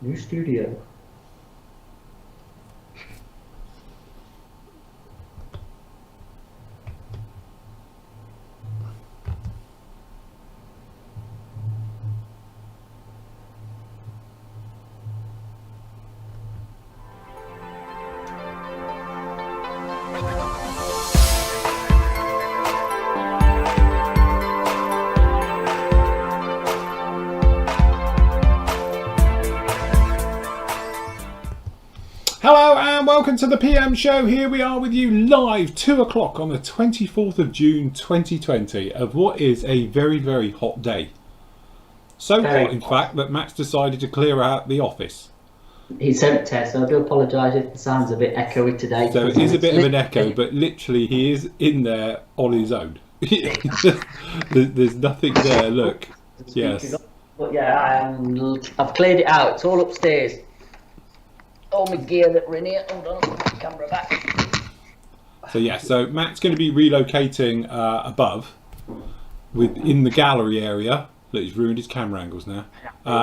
New studio. Hello and welcome to the PM show. Here we are with you live 2 o'clock on the 24th of June 2020 of what is a very, very hot day. So Very hot, in hot. fact, that Matt's decided to clear out the office. It's empty, so I do apologise if the sound's a bit echoey today. So it is a bit of an echo, but literally he is in there on his own. There's nothing there, look. Yes. But yeah, I've cleared it out. It's all upstairs. All my gear that were in here. Hold on, put the camera back. So yeah, so Matt's going to be relocating above, in the gallery area. Look, he's ruined his camera angles now.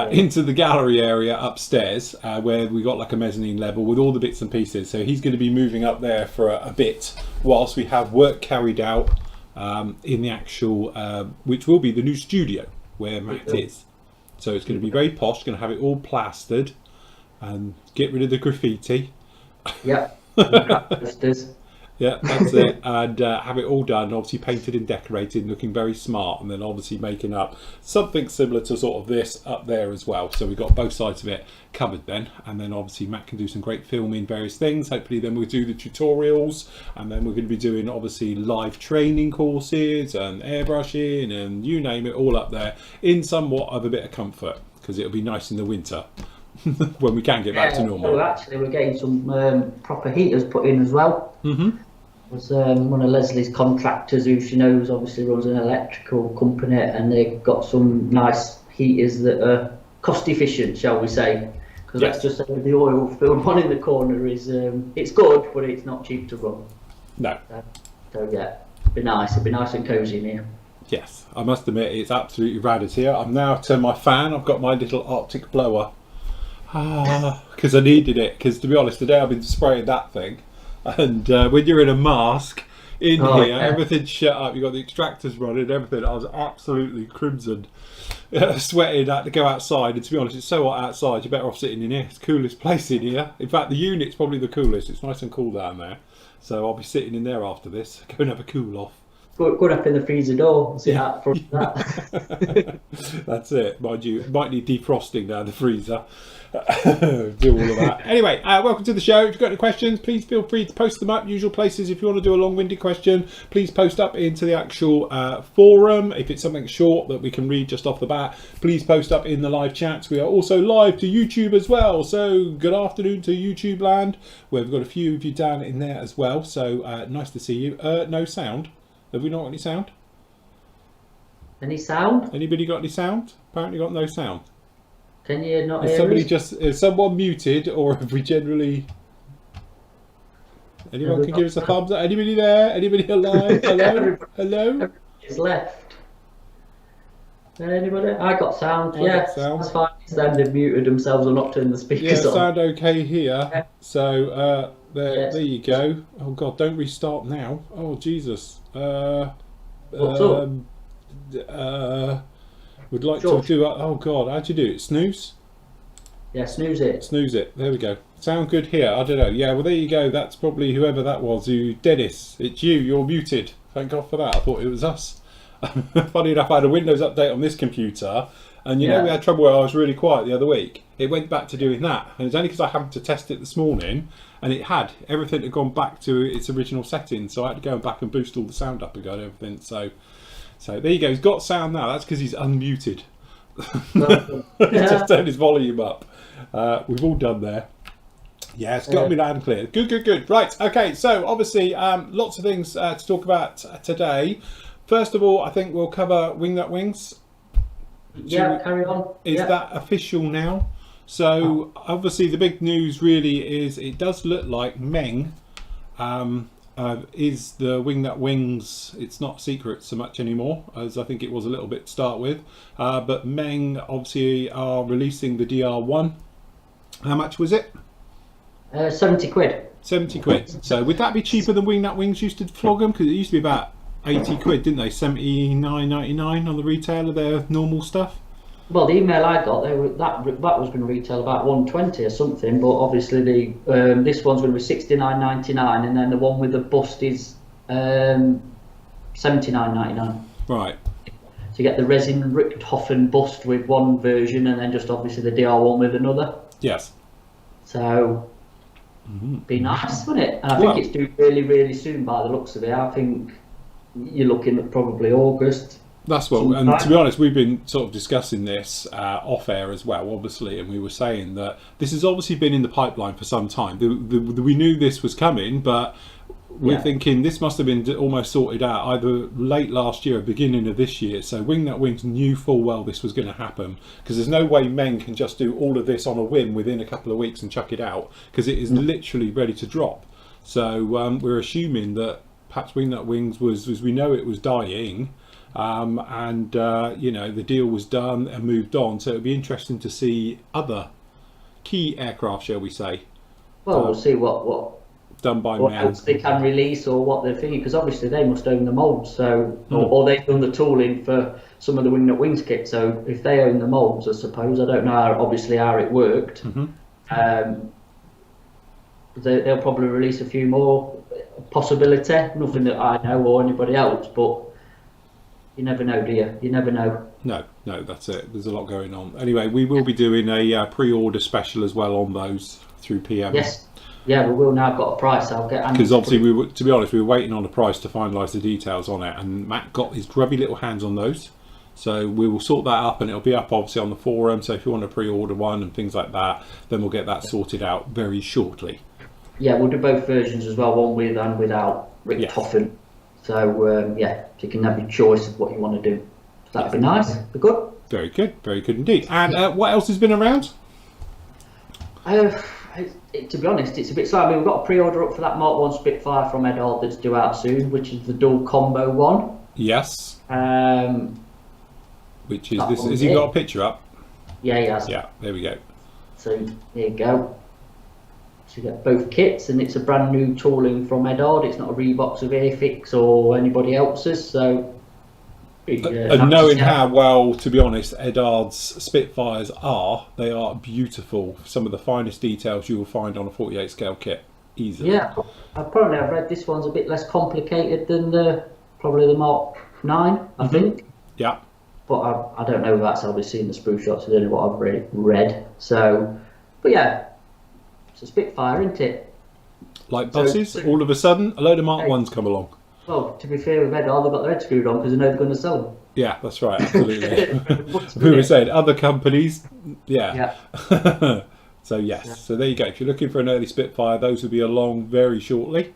Into the gallery area upstairs, where we got like a mezzanine level with all the bits and pieces. So he's going to be moving up there for a bit, whilst we have work carried out in the actual, which will be the new studio where Matt is. So it's going to be very posh. Going to have it all plastered and get rid of the graffiti. Yep. Yeah, that's it, and have it all done, obviously painted and decorated, looking very smart, and then obviously making up something similar to sort of this up there as well. So we've got both sides of it covered then, and then obviously Matt can do some great filming, various things. Hopefully then we'll do the tutorials, and then we're going to be doing obviously live training courses and airbrushing and you name it, all up there in somewhat of a bit of comfort, because it'll be nice in the winter when we can get back to normal. So actually we're getting some proper heaters put in as well. Mm-hmm. Was one of Leslie's contractors who she knows obviously runs an electrical company, and they've got some nice heaters that are cost efficient, shall we say, because Yes. that's just the oil filled one in the corner is it's good, but it's not cheap to run. No. So yeah, it'd be nice and cosy in here. Yes, I must admit it's absolutely rad as here. I'm now to my fan. I've got my little Arctic blower because I needed it. Because to be honest, today I've been spraying that thing, and when you're in a mask in here, Yeah. everything's shut up. You've got the extractors running, and everything. I was absolutely crimson, sweating. Had to go outside, and to be honest, it's so hot outside. You're better off sitting in here. It's the coolest place in here. In fact, the unit's probably the coolest. It's nice and cool down there. So I'll be sitting in there after this. Go and have a cool off. Good up in the freezer door and sit out front of that. That's it. Mind you, might need defrosting down the freezer. Do all of that. Anyway, welcome to the show. If you've got any questions, please feel free to post them up. Usual places. If you want to do a long-winded question, please post up into the actual forum. If it's something short that we can read just off the bat, please post up in the live chats. We are also live to YouTube as well. So good afternoon to YouTube land, where we've got a few of you down in there as well. So nice to see you. No sound. Have we not got any sound? Any sound? Anybody got any sound? Apparently got no sound. Can you not Is hear somebody us? is someone muted, or have we generally... Anyone can give us a thumbs up? Anybody there? Anybody alive? Hello? Hello? Everybody's left. Anybody? I got sound. I Yeah, got sound. that's fine. Then they've muted themselves or not turned the Yeah, speakers on. sound okay here. So Yes. there you go. Oh God, don't restart now. Oh Jesus. What's up? Would like George. to do. Oh God, how'd you do it? Snooze? Yeah, snooze it. Snooze it. There we go. Sound good here. I don't know. Yeah, well there you go. That's probably whoever that was. Dennis, it's you. You're muted. Thank God for that. I thought it was us. Funny enough, I had a Windows update on this computer, and you know we had trouble where I was really quiet the other week. It went back to doing that, and it's only because I happened to test it this morning, and it had everything had gone back to its original settings. So I had to go back and boost all the sound up again, everything. So there you go. He's got sound now. That's because he's unmuted. Just turn his volume up. We've all done there. Yeah, it's got to be loud and clear. Good. Right, okay, so obviously lots of things to talk about today. First of all, I think we'll cover Wing That Wings. Yeah, carry on. Is that official now? So obviously the big news really is it does look like Meng is the Wing That Wings. It's not secret so much anymore as I think it was a little bit to start with. But Meng obviously are releasing the DR1 How much was it? 70 quid. 70 quid. So would that be cheaper than Wingnut Wings used to flog them? Because it used to be about 80 quid, didn't they? 79.99 on the retail of their normal stuff. Well, the email I got, that was going to retail about 120 or something, but obviously this one's going to be 69.99, and then the one with the bust is 79.99. Right. So you get the resin Richthofen bust with one version, and then just obviously the DR one with another. Yes. So be nice, wouldn't it? And I think it's due really, really soon by the looks of it. I think you're looking at probably August. That's what, and to be honest, we've been sort of discussing this off air as well, obviously, and we were saying that this has obviously been in the pipeline for some time. We knew this was coming, but we're thinking this must have been almost sorted out either late last year or beginning of this year. So Wingnut Wings knew full well this was going to happen, because there's no way men can just do all of this on a whim within a couple of weeks and chuck it out, because it is literally ready to drop. So we're assuming that perhaps Wingnut Wings was we know it was dying. You know, the deal was done and moved on, so it'll be interesting to see other key aircraft, shall we say. Well, we'll see what done by what men. else they can release, or what they're thinking, because obviously they must own the moulds, so or they've done the tooling for some of the Wingnut Wings kit. So if they own the moulds, I suppose, I don't know how it worked. They'll probably release a few more, possibility. Nothing that I know or anybody else, but you never know, do you? You never know. No, that's it. There's a lot going on. Anyway, we will be doing a pre-order special as well on those through PM. Yes. Yeah, we will now. I've got a price. I'll get. Because obviously, to be honest, we were waiting on a price to finalise the details on it, and Matt got his grubby little hands on those. So we will sort that up, and it'll be up obviously on the forum. So if you want to pre-order one and things like that, then we'll get that sorted out very shortly. Yeah, we'll do both versions as well, one with and without Richthofen. So so you can have your choice of what you want to do. So that'd be nice. Be good. Very good indeed. And what else has been around? To be honest, it's a bit slow. I mean, we've got a pre-order up for that Mark 1 Spitfire from Edard that's due out soon, which is the dual combo one. Yes. Which is this? Has he got a picture up? Yeah, he has. Yeah, there we go. So there you go. So you get both kits, and it's a brand new tooling from Edard. It's not a Reeboks of Airfix or anybody else's. So and knowing how well, to be honest, Edard's Spitfires are, they are beautiful. Some of the finest details you will find on a 48 scale kit, easily. Yeah, I've read this one's a bit less complicated than probably the Mark 9, I think. Yeah. But I don't know if that's obviously in the sprue shots. I don't know what I've read. So, but yeah, it's a Spitfire, isn't it? Like buses, all of a sudden, a load of Mark 1s come along. Well, to be fair with Edard, they've got their head screwed on because they know they're going to sell them. Yeah, that's right, absolutely. We were saying other companies, yeah. So yes, so there you go. If you're looking for an early Spitfire, those will be along very shortly.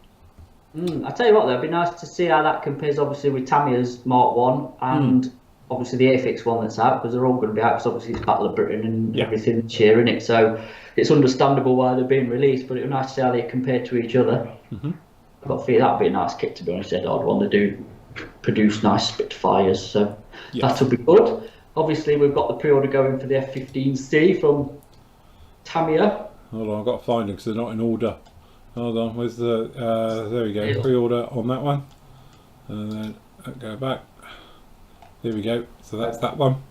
I tell you what, though, it'd be nice to see how that compares, obviously, with Tamiya's Mark 1 and obviously the Airfix one that's out, because they're all going to be out, because obviously it's Battle of Britain and everything this year, isn't it? So it's understandable why they're being released, but it'd be nice to see how they compare to each other. I've got to feel that'd be a nice kit, to be honest. I'd want to do produce nice Spitfires, so that'll be good. Obviously, we've got the pre-order going for the F-15C from Tamiya. Hold on, I've got to find them because they're not in order. Hold on, where's the there we go, pre-order on that one, and then go back. There we go. So that's that one.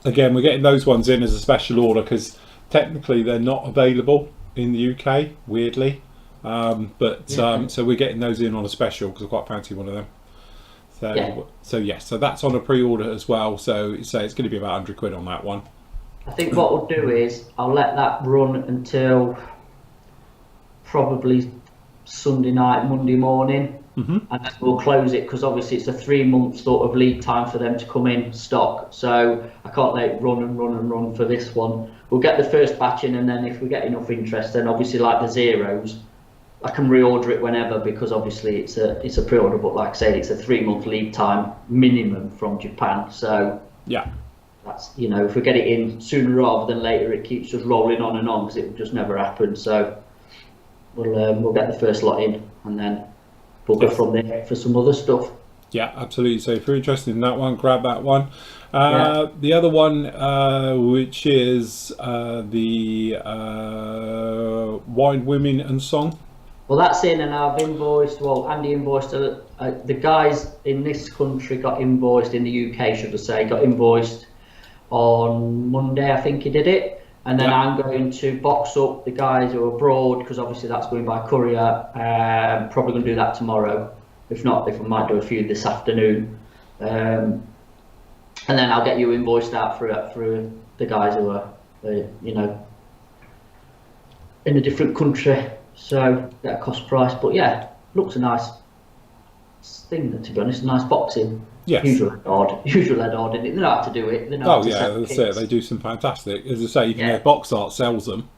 Again, we're getting those ones in as a special order because technically they're not available in the UK, weirdly. So we're getting those in on a special because I quite fancy one of them. So that's on a pre-order as well. So it's going to be about 100 quid on that one. I think what we'll do is I'll let that run until probably Sunday night, Monday morning, and then we'll close it because obviously it's a 3-month sort of lead time for them to come in stock. So I can't let it run for this one. We'll get the first batch in, and then if we get enough interest, then obviously like the zeros, I can reorder it whenever because obviously it's a pre-order. But like I said, it's a 3-month lead time minimum from Japan. So that's, you know, if we get it in sooner rather than later, it keeps just rolling on and on because it will just never happen. So we'll get the first lot in, and then we'll go from there for some other stuff. Yeah, absolutely. So if you're interested in that one, grab that one. Yeah. The other one, which is the Wine, Women and Song. Well, that's in, and I've invoiced. Well, Andy invoiced. The guys in this country got invoiced, in the UK, should I say, got invoiced on Monday. I think he did it, and then Yeah. I'm going to box up the guys who are abroad, because obviously that's going by courier. Probably going to do that tomorrow. If not, if I might do a few this afternoon, and then I'll get you invoiced out for the guys who are, you know, in a different country. So get a cost price, but yeah, looks a nice thing, to be honest. Nice boxing. Yes. Usual Ed Odd, and they know how to do it. They know how Oh to yeah, set that's kicks. it. They do some fantastic. As I say, even Yeah. though box art sells them,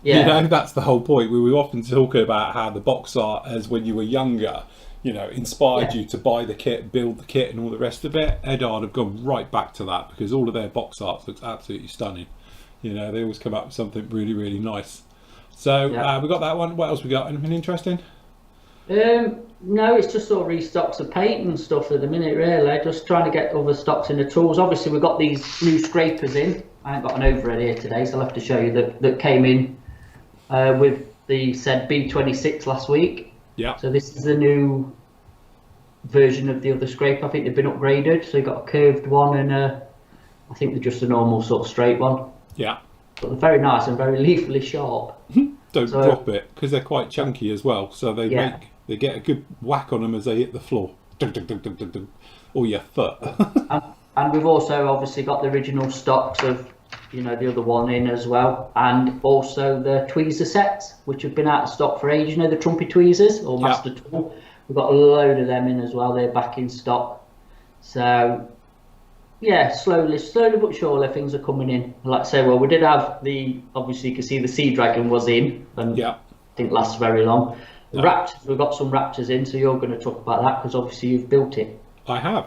Yeah, you know, that's the whole point. We were often talking about how the box art, as when you were younger, you know, inspired Yeah. you to buy the kit, build the kit, and all the rest of it. Ed Ard have gone right back to that, because all of their box art looks absolutely stunning. You know, they always come up with something really, really nice. So Yeah. we got that one. What else we got? Anything interesting? No, it's just sort of restocks of paint and stuff at the minute, really. Just trying to get other stocks in the tools. Obviously, we've got these new scrapers in. I ain't got an overhead here today, so I'll have to show you that came in with the said B26 last week. Yeah. So this is the new version of the other scraper. I think they've been upgraded. So you've got a curved one and I think they're just a normal sort of straight one. Yeah. But they're very nice and very lethally sharp. Don't So- drop it, because they're quite chunky as well. So Yeah. they get a good whack on them as they hit the floor. Dun, dun, dun, dun, dun, dun. Or your foot. And we've also obviously got the original stocks of, you know, the other one in as well, and also the tweezer sets, which have been out of stock for ages. You know, the Trumpy tweezers or Yeah. Master Tool. We've got a load of them in as well. They're back in stock. So yeah, slowly but surely things are coming in. Like I say, well, we did have obviously you can see the Sea Dragon was in, and Yeah. didn't last very long. The No. Raptors, we've got some Raptors in, so you're going to talk about that because obviously you've built it. I have.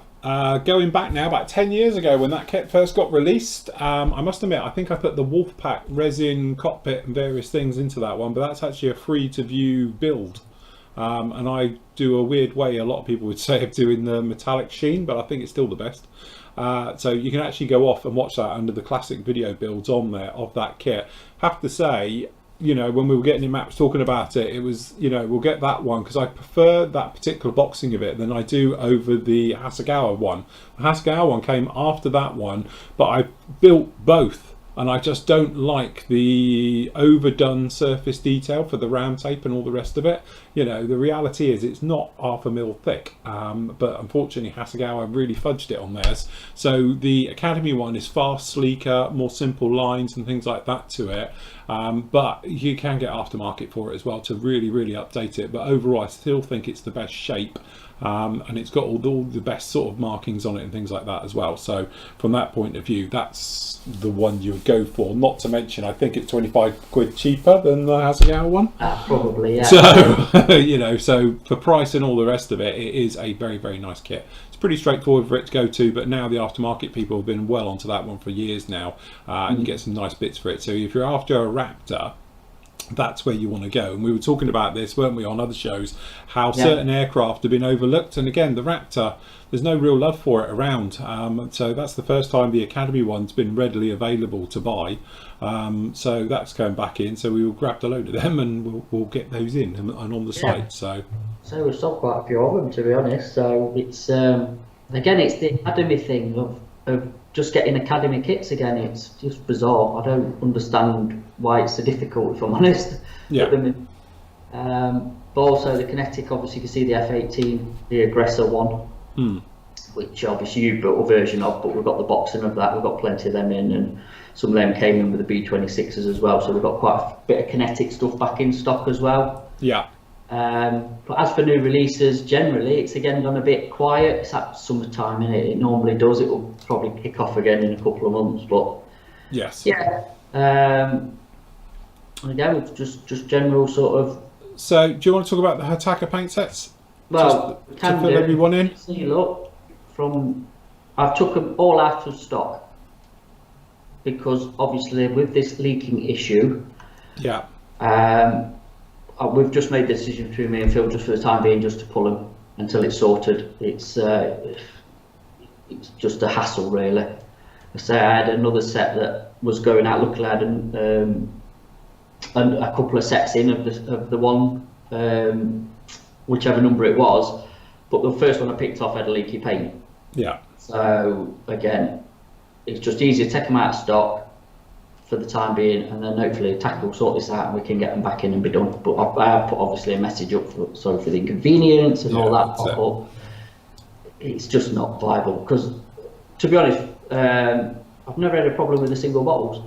Going back now, about 10 years ago when that kit first got released, I must admit, I think I put the Wolfpack resin cockpit and various things into that one, but that's actually a free to view build. And I do a weird way, a lot of people would say, of doing the metallic sheen, but I think it's still the best. So you can actually go off and watch that under the classic video builds on there of that kit. Have to say, you know, when we were getting in maps talking about it, it was, you know, we'll get that one because I prefer that particular boxing of it than I do over the Hasegawa one. The Hasegawa one came after that one, but I built both. And I just don't like the overdone surface detail for the round tape and all the rest of it. You know, the reality is it's not 1/2 mil thick, but unfortunately Hasegawa really fudged it on theirs. So the Academy one is far sleeker, more simple lines and things like that to it. But you can get aftermarket for it as well to really, really update it. But overall, I still think it's the best shape. And it's got all the best sort of markings on it and things like that as well. So from that point of view, that's the one you would go for. Not to mention, I think it's 25 quid cheaper than the Hasegawa one. Probably, yeah. So, you know, so for price and all the rest of it, it is a very, very nice kit. It's pretty straightforward for it to go to, but now the aftermarket people have been well onto that one for years now, and you get some nice bits for it. So if you're after a Raptor, that's where you want to go. And we were talking about this, weren't we, on other shows, how certain aircraft have been overlooked. And again, the Raptor, there's no real love for it around. So that's the first time the Academy one's been readily available to buy. So that's going back in. So we will grab a load of them and we'll get those in and on the site. So we've sold quite a few of them, to be honest. So it's again, it's the Academy thing of just getting Academy kits again. It's just bizarre. I don't understand why it's so difficult, if I'm honest. Yeah. But also the Kinetic, obviously you can see the F-18, the Aggressor one, which obviously you built a version of, but we've got the boxing of that. We've got plenty of them in, and some of them came in with the B26s as well. So we've got quite a bit of Kinetic stuff back in stock as well. Yeah. But as for new releases, generally it's again gone a bit quiet. It's at summertime, innit? It normally does. It will probably kick off again in a couple of months, but yes. yeah. And again, it's just general sort of. So do you want to talk about the Hataka paint sets? Well, just to fill everyone in. See, look, I've took them all out of stock because obviously with this leaking issue, Yeah. we've just made the decision between me and Phil, just for the time being, just to pull them. until it's sorted. It's just a hassle, really. I say I had another set that was going out. Luckily, I had a couple of sets in of the one, whichever number it was. But the first one I picked off had a leaky paint. Yeah. So again, it's just easier to take them out of stock for the time being, and then hopefully Attacker will sort this out and we can get them back in and be done. But I have put obviously a message up for the inconvenience and all that. But it's just not viable because, to be honest, I've never had a problem with the single bottles.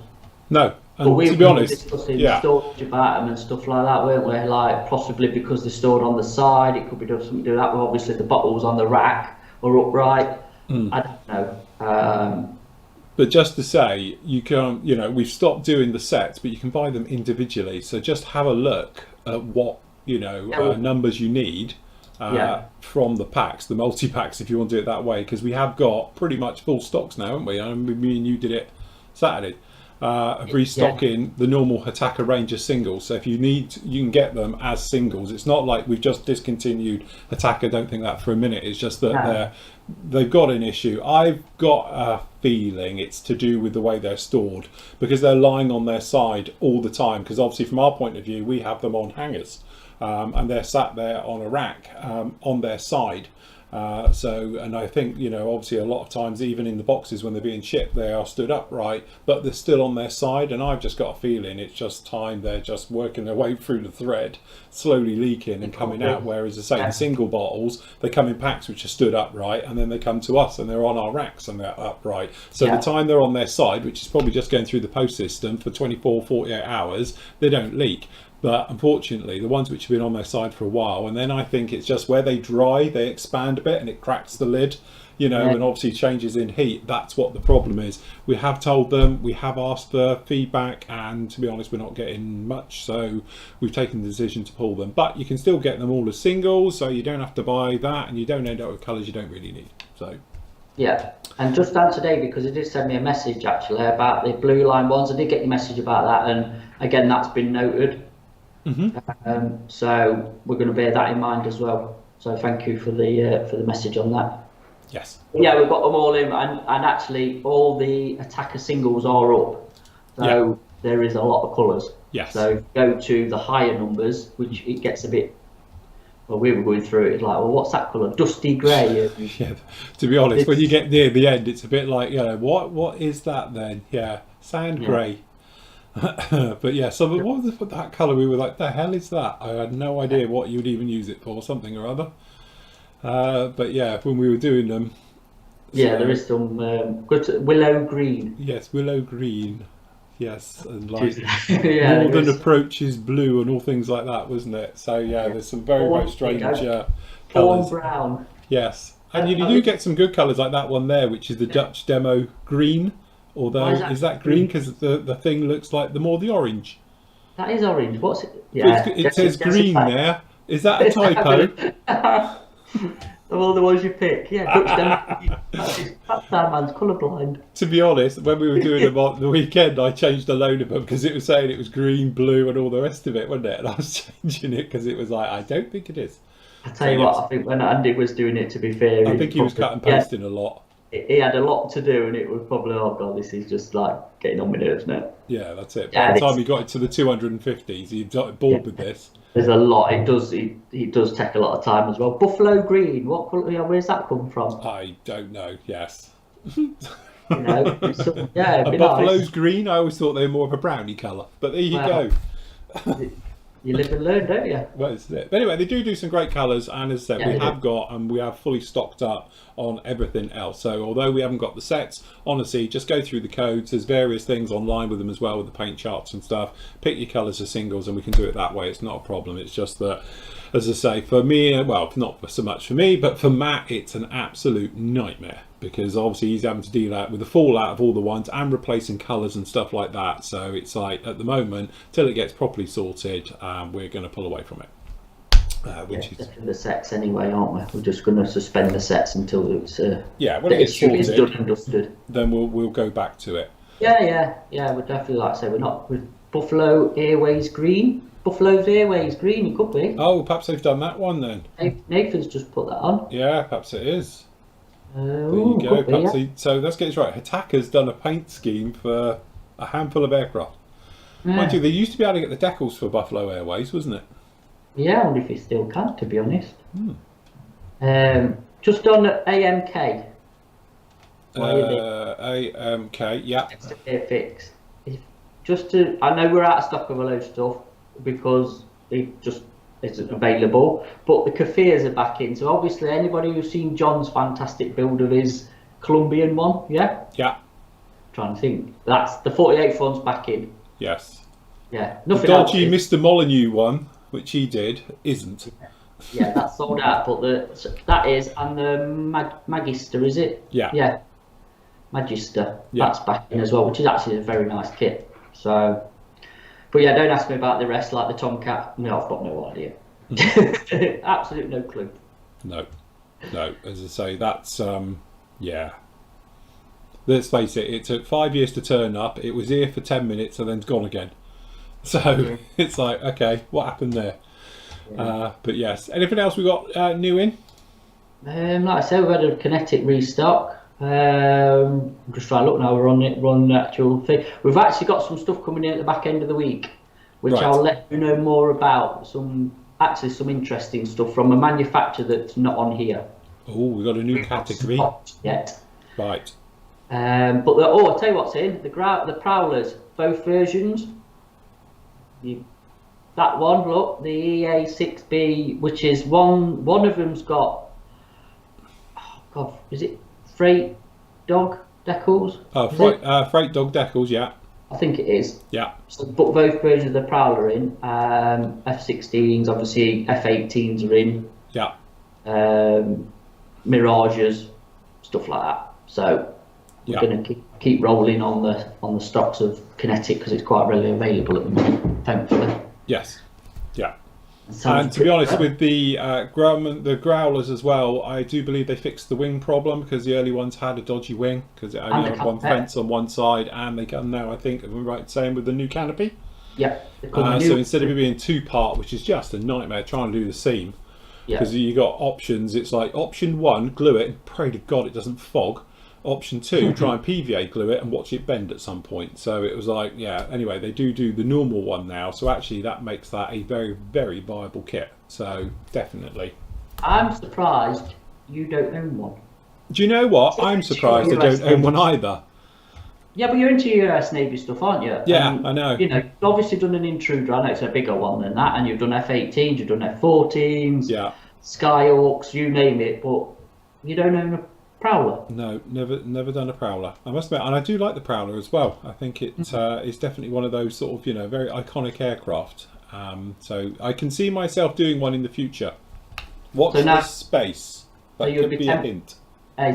No. And but we to be honest, discussing storage about them and stuff like that, weren't we? Like possibly because they're stored on the side, it could be something to do with that. But obviously the bottles on the rack are upright. I don't know. But just to say, you can, we've stopped doing the sets, but you can buy them individually. So just have a look at what numbers you need from the packs, the multi-packs, if you want to do it that way, because we have got pretty much full stocks now, haven't we? I mean, me and you did it Saturday. Restocking the normal Attacker Ranger singles. So if you need, you can get them as singles. It's not like we've just discontinued Attacker. Don't think that for a minute. It's just that they've got an issue. I've got a feeling it's to do with the way they're stored, because they're lying on their side all the time. Because obviously from our point of view, we have them on hangers, and they're sat there on a rack on their side. And I think, obviously a lot of times, even in the boxes when they're being shipped, they are stood upright, but they're still on their side. And I've just got a feeling it's just time they're just working their way through the thread, slowly leaking and coming out. Whereas, I say, the single bottles, they come in packs which are stood upright, and then they come to us and they're on our racks and they're upright. So the time they're on their side, which is probably just going through the post system for 24, 48 hours, they don't leak. But unfortunately, the ones which have been on their side for a while, and then I think it's just where they dry, they expand a bit and it cracks the lid, and obviously changes in heat. That's what the problem is. We have told them, we have asked for feedback, and to be honest, we're not getting much. So we've taken the decision to pull them. But you can still get them all as singles, so you don't have to buy that, and you don't end up with colours you don't really need. So. Yeah, and just down today, because he did send me a message actually about the blue line ones. I did get your message about that, and again, that's been noted. So we're going to bear that in mind as well. So thank you for the message on that. Yes. Yeah, we've got them all in, and actually all the Attacker singles are up. So there is a lot of colours. Yes. So go to the higher numbers, which it gets a bit. Well, we were going through it. It's like, well, what's that colour? Dusty grey. Yeah. To be honest, when you get near the end, it's a bit like, what is that then? Yeah, sand grey. But yeah, so what was that colour? We were like, the hell is that? I had no idea what you would even use it for, something or other. But yeah, when we were doing them, there is some good willow green. Yes, willow green. Yes, and like Northern Approaches blue and all things like that, wasn't it? So there's some very strange colours. Brown. Yes, and you do get some good colours like that one there, which is the Dutch Demo green. Although, is that green? Because the thing looks like the orange. That is orange. What's it? Yeah, it says green there. Is that a typo? Of all the ones you pick, that's that man's colourblind. To be honest, when we were doing them on the weekend, I changed a load of them because it was saying it was green, blue, and all the rest of it, wasn't it? And I was changing it because it was like, I don't think it is. I tell you what, I think when Andy was doing it, to be fair, I think he was cut and pasting a lot. He had a lot to do, and it was probably, oh god, this is just like getting on my nerves now. Yeah, that's it. By the time he got it to the 250s, he got bored with this. There's a lot. It does take a lot of time as well. Buffalo green. What colour? Where's that come from? I don't know. Yes. Buffalo's nice. Green. I always thought they were more of a brownie colour, but there you go. You live and learn, don't you? Well, that's it. But anyway, they do some great colours, and as I said, we have got, and we have fully stocked up on everything else. So although we haven't got the sets, honestly, just go through the codes. There's various things online with them as well, with the paint charts and stuff. Pick your colours as singles, and we can do it that way. It's not a problem. It's just that, as I say, for me, well, not so much for me, but for Matt, it's an absolute nightmare. Because obviously he's having to deal with the fallout of all the ones and replacing colours and stuff like that. So it's like, at the moment, till it gets properly sorted, we're going to pull away from it. Which is the sets anyway, aren't we? We're just going to suspend the sets until it's when it gets sorted, done and dusted. Then we'll go back to it. Yeah. We'd definitely, like I say, we're Buffalo Airways Green. Buffalo's Airways Green, it could be. Oh, perhaps they've done that one then. Nathan's just put that on. Yeah, perhaps it is. There Ooh, you go. could be, Perhaps yeah. so let's get this right. Hitaka's done a paint scheme for a handful of aircraft. Yeah. Mind you, they used to be able to get the decals for Buffalo Airways, wasn't it? Yeah, I wonder if he still can, to be honest. Just on AMK. AMK, yeah. It's a fix. Just to, I know we're out of stock of a load of stuff because it just isn't available, but the Kafirs are back in. So obviously, anybody who's seen John's fantastic build of his Colombian one, yeah? Yeah. Trying to think. That's the 48th one's back in. Yes. Yeah. The Nothing dodgy else. Mr. Molyneux one, which he did, isn't. Yeah, that's sold out, but that is, and the Magister, is it? Yeah. Yeah. Magister. Yeah. That's back in as well, which is actually a very nice kit. So, but yeah, don't ask me about the rest, like the Tomcat. No, I've got no idea. Absolute no clue. No. As I say, that's yeah. Let's face it. It took 5 years to turn up. It was here for 10 minutes and then it's gone again. So it's like, okay, what happened there? Yeah. But yes, anything else we got new in? Like I said, we've had a Kinetic restock. I'm just trying to look now. We're on the actual thing. We've actually got some stuff coming in at the back end of the week, which Right. I'll let you know more about. Some interesting stuff from a manufacturer that's not on here. Oh, we got a new category. Not yet. Right. But I'll tell you what's in the Prowlers, both versions. That one, look, the EA6B, which is one of them's got. Oh God, is it Freight Dog decals? Oh, freight dog decals, yeah. I think it is. Yeah. So, but both versions of the Prowler in. F16s, obviously F18s are in. Yeah. Mirages, stuff like that. So we're going to keep rolling on the stocks of Kinetic because it's quite readily available at the moment, thankfully. Yes. Yeah. And to be honest, with the growlers as well, I do believe they fixed the wing problem because the early ones had a dodgy wing because it only had one fence on one side, and they come now, I think, am I right in saying, with the new canopy? Yeah. So instead of it being two-part, which is just a nightmare trying to do the seam, because you got options. It's like option 1, glue it and pray to God it doesn't fog. Option 2, try and PVA glue it and watch it bend at some point. So it was like, yeah, anyway, they do the normal one now. So actually that makes that a very, very viable kit. So definitely. I'm surprised you don't own one. Do you know what? I'm surprised I don't own one either. Yeah, but you're into US Navy stuff, aren't you? Yeah, I know. You know, you've obviously done an Intruder. I know it's a bigger one than that. And you've done F-18s, you've done F-14s, yeah, Skyhawks, you name it. But you don't own a Prowler. No, never done a Prowler. I must admit, and I do like the Prowler as well. I think it is definitely one of those sort of, very iconic aircraft. So I can see myself doing one in the future. What's the space? That could be a hint.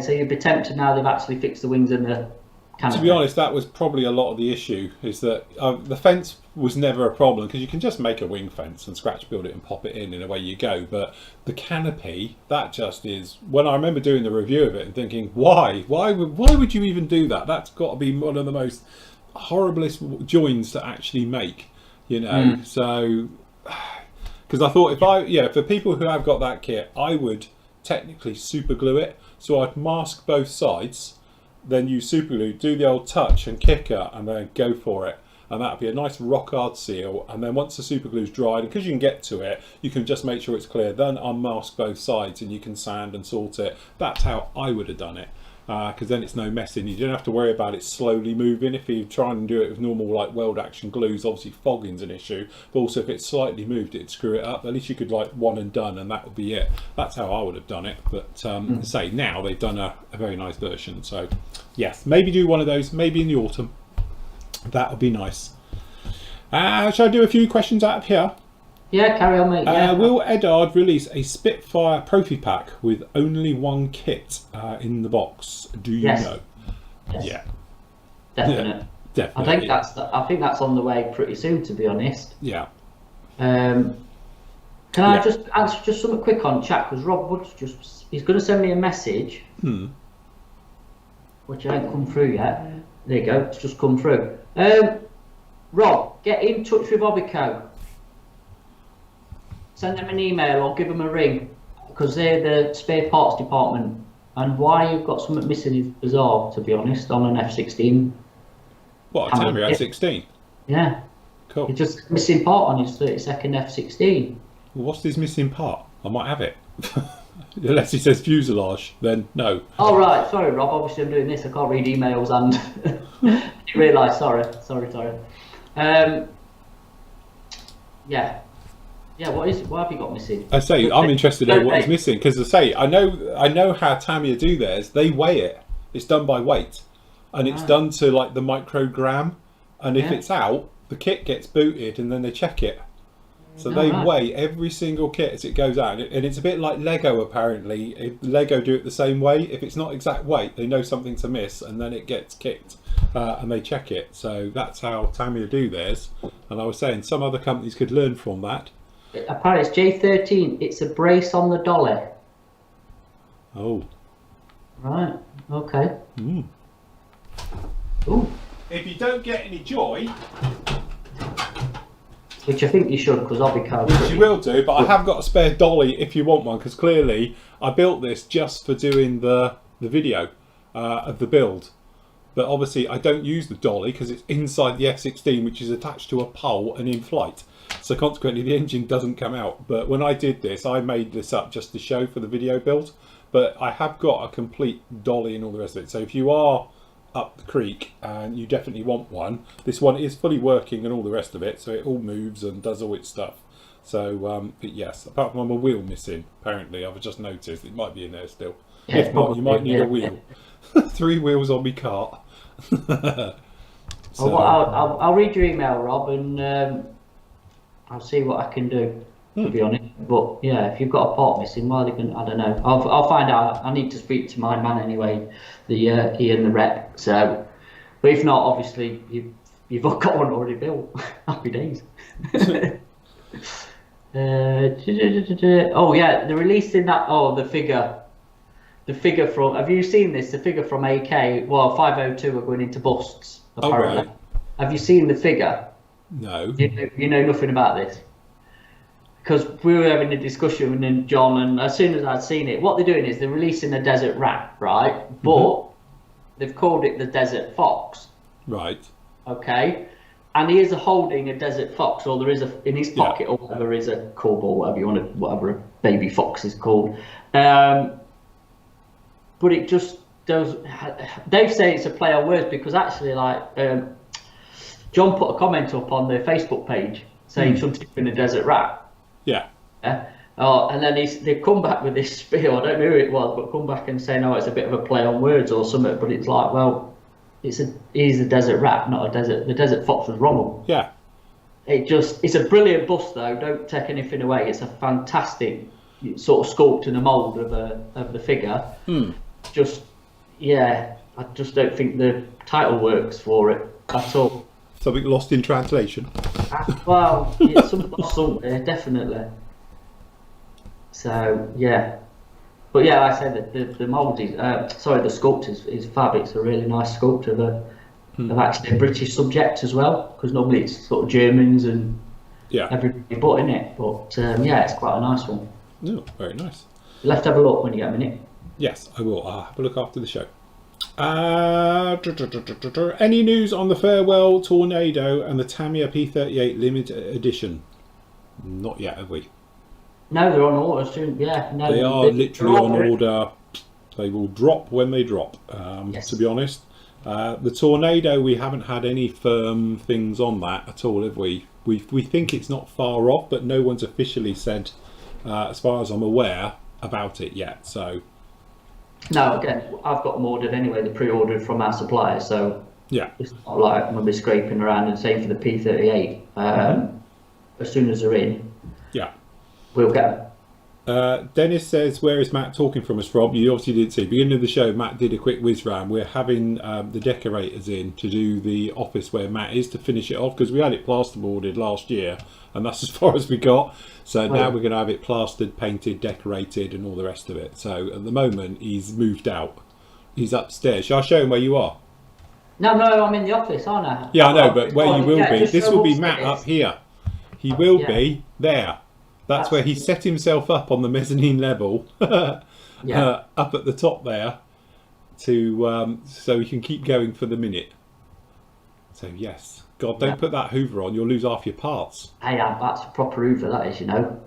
So you'd be tempted now they've actually fixed the wings and the canopy. To be honest, that was probably a lot of the issue, is that the fence was never a problem because you can just make a wing fence and scratch build it and pop it in and away you go. But the canopy, that just is, when I remember doing the review of it and thinking, why would you even do that? That's got to be one of the most horriblest joins to actually make, So, because I thought for people who have got that kit, I would technically super glue it. So I'd mask both sides, then use super glue, do the old touch and kicker, and then go for it. And that'd be a nice rock hard seal. And then once the super glue's dried, and because you can get to it, you can just make sure it's clear. Then unmask both sides, and you can sand and salt it. That's how I would have done it, because then it's no messing. You don't have to worry about it slowly moving. If you try and do it with normal like weld action glues, obviously fogging's an issue. But also if it's slightly moved, it'd screw it up. At least you could like one and done, and that would be it. That's how I would have done it. But say now they've done a very nice version. So yes, maybe do one of those. Maybe in the autumn. That would be nice. Shall I do a few questions out of here? Yeah, carry on, mate. Yeah. Will Edard release a Spitfire Profi Pack with only one kit in the box? Do you know? Yes. Yeah. Definite. Yeah, definitely. I think that's on the way pretty soon, to be honest. Yeah. Can I just answer just something quick on chat, because Rob Wood's he's going to send me a message, which ain't come through yet. There you go, it's just come through. Rob, get in touch with Obico. Send them an email or give them a ring, because they're the spare parts department. And why you've got something missing is bizarre, to be honest, on an F16. What, a Tamiya F16? Yeah. Cool. He's just missing part on his 32nd F16. Well, what's his missing part? I might have it. Unless he says fuselage, then no. Oh, right. Sorry, Rob. Obviously, I'm doing this. I can't read emails and you realise. Sorry. Yeah. Yeah, what have you got missing? I say, I'm interested in what is missing, because I say, I know how Tamiya do theirs. They weigh it. It's done by weight. And it's done to like the microgram. And if it's out, the kit gets booted and then they check it. So they weigh every single kit as it goes out. And it's a bit like Lego, apparently. If Lego do it the same way, if it's not exact weight, they know something's amiss and then it gets kicked. And they check it. So that's how Tamiya do theirs. And I was saying, some other companies could learn from that. Apparently it's J13. It's a brace on the dolly. Oh. Right. Okay. Mm. Ooh. If you don't get any joy, which I think you should, because Obico. Which you will do, but I have got a spare dolly if you want one, because clearly I built this just for doing the video of the build. But obviously I don't use the dolly because it's inside the F16, which is attached to a pole and in flight. So consequently the engine doesn't come out. But when I did this, I made this up just to show for the video build. But I have got a complete dolly and all the rest of it. So if you are up the creek and you definitely want one, this one is fully working and all the rest of it. So it all moves and does all its stuff. So, but yes, apart from a wheel missing, apparently, I've just noticed. It might be in there still. Yeah, if not, you might need a wheel. 3 wheels on my cart. So, I'll read your email, Rob, and I'll see what I can do, to be honest. But yeah, if you've got a part missing, well, I don't know. I'll find out. I need to speak to my man anyway, Ian, the rep. So, but if not, obviously you've got one already built. Happy days. Oh yeah, they're releasing that. Oh, the figure from. Have you seen this? The figure from AK. Well, 502 are going into busts. Apparently. Oh, right. Have you seen the figure? No. You know nothing about this. Because we were having a discussion with John, and as soon as I'd seen it, what they're doing is they're releasing a Desert Rat, right? But they've called it the Desert Fox. Right. Okay. And he is holding a Desert Fox, or there is in his pocket, or whatever is a cub, or whatever you want to, whatever a baby fox is called. But it just does. Dave say it's a play on words, because actually, like John put a comment up on their Facebook page saying something in a Desert Rat. Yeah. Oh, and then they come back with this spiel. I don't know who it was, but come back and say, no, it's a bit of a play on words or something. But it's like, well, he's a Desert Rat, not a desert. The Desert Fox was Rommel. Yeah. It's a brilliant bust though. Don't take anything away. It's a fantastic sort of sculpt and a mould of the figure. Just, yeah, I just don't think the title works for it at all. Something lost in translation. Well, it's somewhere, definitely. So yeah, but yeah, like I said that the mould is, the sculpt is fab. It's a really nice sculpt of actually a British subject as well, because normally it's sort of Germans and everybody but in it. But yeah, it's quite a nice one. Oh, very nice. You'll have to have a look when you get a minute. Yes, I will. I'll have a look after the show. Any news on the Farewell Tornado and the Tamiya P38 limited edition? Not yet, have we? No, they're on order soon. Yeah, no, they are literally on order. They will drop when they drop. To be honest, the Tornado, we haven't had any firm things on that at all, have we? We think it's not far off, but no one's officially said, as far as I'm aware, about it yet. So. No, again, I've got them ordered anyway. They're pre-ordered from our supplier, so yeah, it's not like I'm gonna be scraping around. And same for the P38. As soon as they're in, yeah, we'll get them. Dennis says, "Where is Matt talking from us from?" You obviously didn't see. Beginning of the show, Matt did a quick whiz round. We're having the decorators in to do the office where Matt is to finish it off, because we had it plasterboarded last year, and that's as far as we got. So now we're going to have it plastered, painted, decorated, and all the rest of it. So at the moment, he's moved out. He's upstairs. Shall I show him where you are? No, I'm in the office, aren't I? Yeah, I know, but where you will Yeah, be, just this show will be upstairs. Matt up here. He will Yeah. be there. That's where he set himself up on the mezzanine level, Yeah. up at the top there, to so he can keep going for the minute. So yes, God, don't put that Hoover on. You'll lose half your parts. Hey, that's a proper Hoover, that is, you know.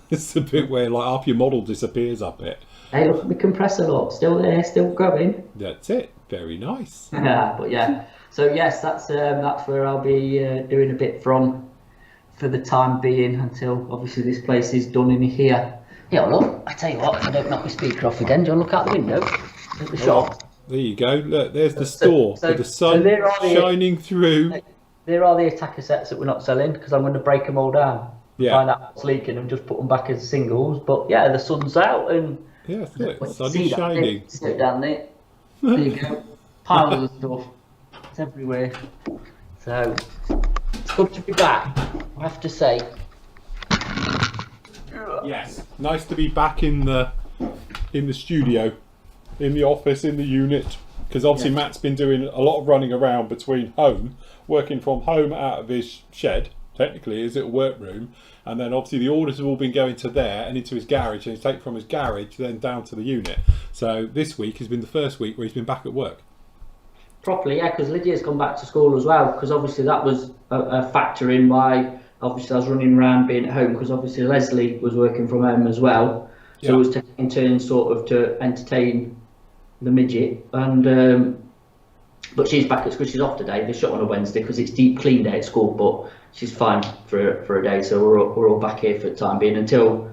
It's the bit where like half your model disappears up it. Hey, look at the compressor, look, still there, still going. That's it. Very nice. But yeah, so yes, that's where I'll be doing a bit from for the time being until obviously this place is done in here. Yeah, look, I tell you what, if I don't knock my speaker off again, do you want to look out the window at the shop? There you go. Look, there's the store with the sun shining through. There are the attacker sets that we're not selling because I'm going to break them all down. Yeah. Find out what's leaking and just put them back as singles. But yeah, the sun's out and Yes, look, the sun is shining. See it down there. There you go. Piles of stuff. It's everywhere. So it's good to be back, I have to say. Yes. Nice to be back in the studio, in the office, in the unit. Because obviously Matt's been doing a lot of running around between home, working from home out of his shed, technically his little workroom, and then obviously the orders have all been going to there and into his garage, and he's taken from his garage then down to the unit. So this week has been the first week where he's been back at work. Properly, yeah, because Lydia's gone back to school as well, because obviously that was a factor in why obviously I was running around being at home, because obviously Leslie was working from home as well, so it was taking turns sort of to entertain the midget, and but she's back at school. She's off today. They shut on a Wednesday because it's deep clean day at school, but she's fine for a day, so we're all back here for the time being until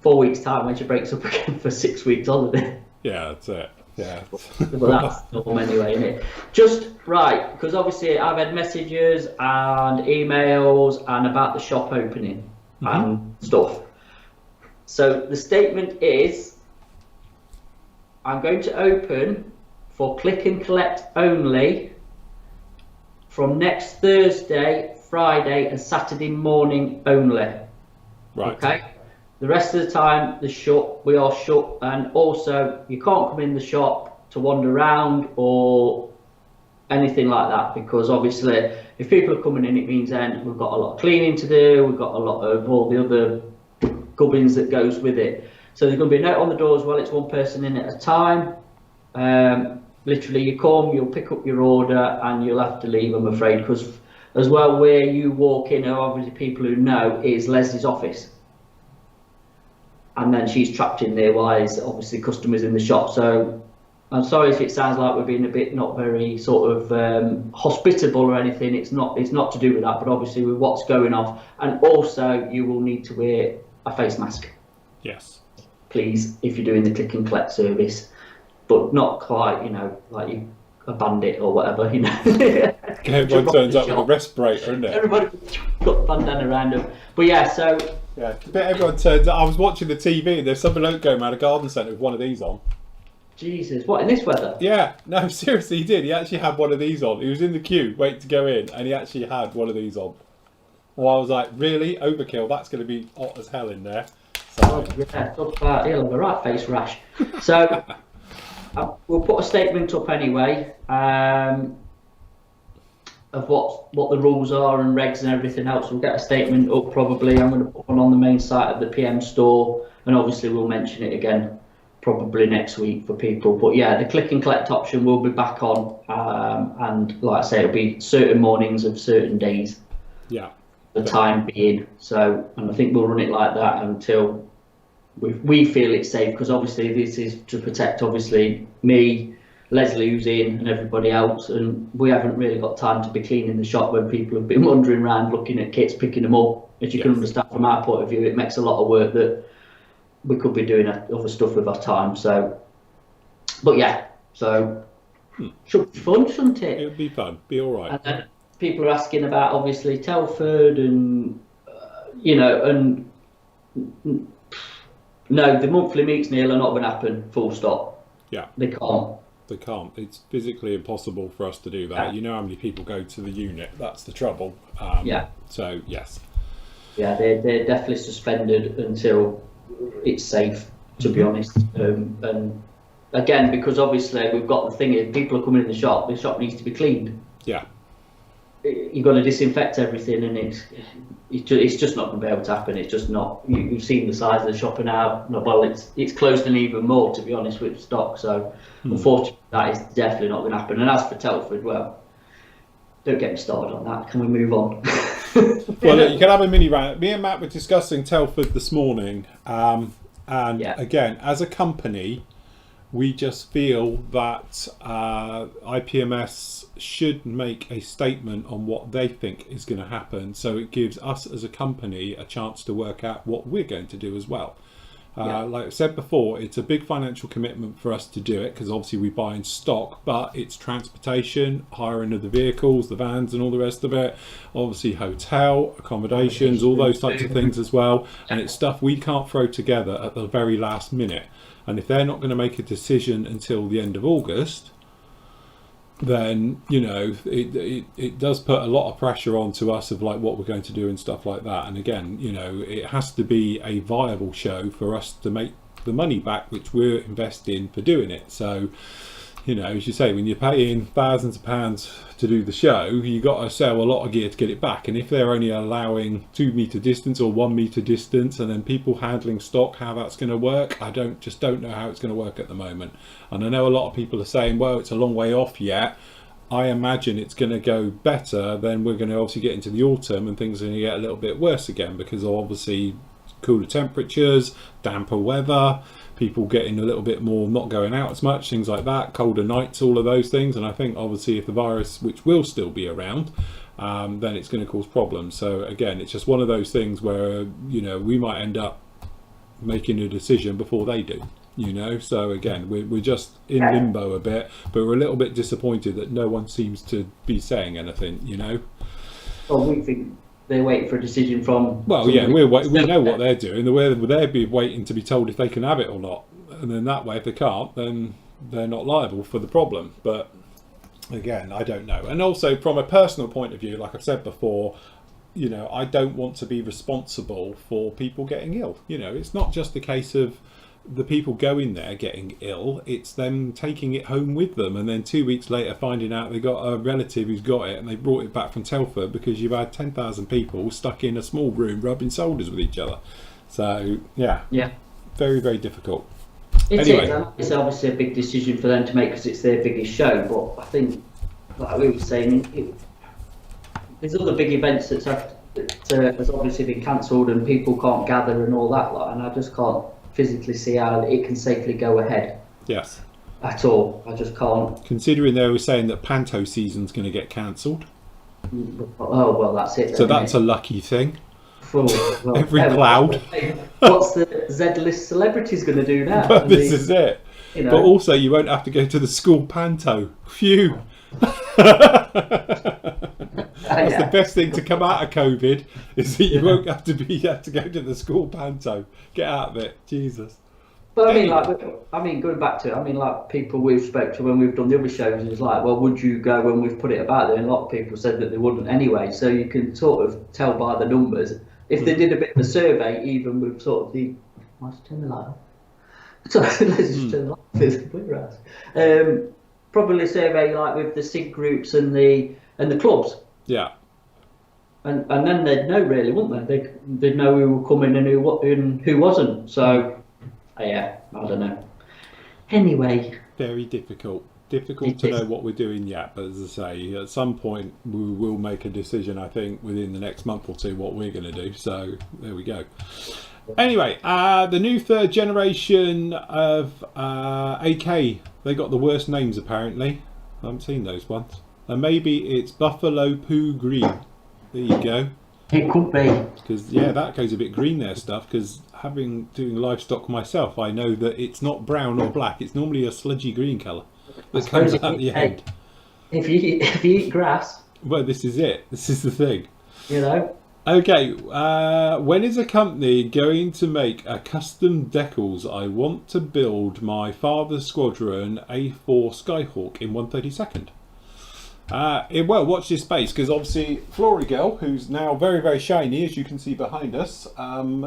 4 weeks time when she breaks up again for 6 weeks holiday. Yeah, that's it. Yeah. Well, that's normal anyway, isn't it? Just right, because obviously I've had messages and emails and about the shop opening and stuff. So the statement is, I'm going to open for click and collect only from next Thursday, Friday and Saturday morning only. Right. Okay. The rest of the time, we are shut, and also you can't come in the shop to wander around or anything like that, because obviously if people are coming in, it means then we've got a lot of cleaning to do, we've got a lot of all the other gubbins that goes with it. So there's going to be a note on the door as well, it's one person in at a time. Literally you come, you'll pick up your order and you'll have to leave, I'm afraid, because as well where you walk in, obviously people who know, is Leslie's office. And then she's trapped in there while there's obviously customers in the shop. So I'm sorry if it sounds like we're being a bit not very sort of hospitable or anything. It's not to do with that, but obviously with what's going on. And also you will need to wear a face mask. Yes. Please, if you're doing the click and collect service, but not quite, you know, like you a bandit or whatever, you know. Everyone turns up with a respirator, isn't it? Everybody got the bandana around them. But yeah, so yeah, but everyone turns up. I was watching the TV and there's some bloke going around a garden centre with one of these on. Jesus, what, in this weather? Yeah, no, seriously, he did. He actually had one of these on. He was in the queue waiting to go in, and he actually had one of these on. Well, I was like, really? Overkill? That's going to be hot as hell in there. So, yeah, talk about he'll have a right face rash. So we'll put a statement up anyway of what the rules are and regs and everything else. We'll get a statement up probably. I'm going to put one on the main site of the PM store, and obviously we'll mention it again probably next week for people. But yeah, the click and collect option will be back on, and like I say, it'll be certain mornings of certain days. Yeah. The time being. So, and I think we'll run it like that until we feel it's safe, because obviously this is to protect obviously me, Leslie who's in, and everybody else, and we haven't really got time to be cleaning the shop when people have been wandering around looking at kits, picking them up. As you can understand from our point of view, it makes a lot of work that we could be doing other stuff with our time. So, but yeah, so should be fun, shouldn't it? It would be fun, be all right. And then people are asking about obviously Telford and you know, and no, the monthly meets, Neil, are not going to happen, full stop. Yeah. They can't. They can't. It's physically impossible for us to do that. Yeah. You know how many people go to the unit. That's the trouble. Yeah. So, yes. Yeah, they're definitely suspended until it's safe, to be honest. And again, because obviously we've got the thing is people are coming in the shop needs to be cleaned. Yeah. You've got to disinfect everything, and it's just not going to be able to happen. It's just not. You've seen the size of the shop now. Well, it's closed in even more, to be honest, with stock. So unfortunately, that is definitely not going to happen. And as for Telford, well, don't get me started on that. Can we move on? Well, look, you can have a mini rant. Me and Matt were discussing Telford this morning, and again, as a company, we just feel that IPMS should make a statement on what they think is going to happen, so it gives us as a company a chance to work out what we're going to do as well. Like I said before, it's a big financial commitment for us to do it, because obviously we buy in stock, but it's transportation, hiring of the vehicles, the vans and all the rest of it, obviously hotel, accommodations, all those types of things as well, and it's stuff we can't throw together at the very last minute. And if they're not going to make a decision until the end of August, then, you know, it does put a lot of pressure onto us of like what we're going to do and stuff like that. And again, you know, it has to be a viable show for us to make the money back which we're investing for doing it. So, you know, as you say, when you're paying thousands of pounds to do the show, you got to sell a lot of gear to get it back. And if they're only allowing 2 meter distance or 1 meter distance, and then people handling stock, how that's going to work, I don't know how it's going to work at the moment. And I know a lot of people are saying, well, it's a long way off yet. I imagine it's going to go better. Then we're going to obviously get into the autumn and things are going to get a little bit worse again, because obviously cooler temperatures, damper weather, people getting a little bit more, not going out as much, things like that, colder nights, all of those things. And I think obviously if the virus, which will still be around, then it's going to cause problems. So again, it's just one of those things where, you know, we might end up making a decision before they do, you know. So again, we're just in limbo a bit, but we're a little bit disappointed that no one seems to be saying anything, you know. Well, we think they're waiting for a decision from... Well, yeah, we know what they're doing. They'll be waiting to be told if they can have it or not. And then that way, if they can't, then they're not liable for the problem. But again, I don't know. And also, from a personal point of view, like I've said before, you know, I don't want to be responsible for people getting ill. You know, it's not just a case of the people going there getting ill, it's them taking it home with them, and then 2 weeks later finding out they got a relative who's got it and they brought it back from Telford, because you've had 10,000 people stuck in a small room rubbing shoulders with each other. So yeah, very, very difficult. Anyway. It's obviously a big decision for them to make, because it's their biggest show, but I think, like we were saying, there's other big events that has obviously been cancelled and people can't gather and all that lot, and I just can't physically see how it can safely go ahead. Yes. At all. I just can't. Considering they were saying that Panto season's going to get cancelled. Oh, well, that's it. So that's a lucky thing. Oh, well, every cloud. What's the Z-list celebrities going to do now? But this is it. You know. But also, you won't have to go to the school Panto. Phew. That's the best thing to come out of COVID, is that you won't have to go to the school Panto. Get out of it, Jesus. But I mean, going back to it, I mean, like people we've spoke to when we've done the other shows, it's like, well, would you go when we've put it about there? And a lot of people said that they wouldn't anyway. So you can sort of tell by the numbers. If they did a bit of a survey, even with sort of the, let's turn the light off. Sorry, let's just turn the light off. Probably a survey like with the SIG groups and the clubs. Yeah. And then they'd know, really, wouldn't they? They'd know who were coming and who wasn't. So, yeah, I don't know. Anyway. Very difficult. Difficult to know what we're doing yet. But as I say, at some point we will make a decision, I think, within the next month or two, what we're going to do. So, there we go. Anyway, the new third generation of AK, they got the worst names apparently. I haven't seen those ones. And maybe it's Buffalo Poo Green. There you go. It could be. Because, yeah, that goes a bit green there, stuff. Because doing livestock myself, I know that it's not brown or black. It's normally a sludgy green colour that comes out the end. If you eat grass. Well, this is it. This is the thing. You know. Okay, when is a company going to make a custom decals? I want to build my father's squadron A4 Skyhawk in 1/32. Well, watch this space, because obviously Flory Girl, who's now very, very shiny, as you can see behind us,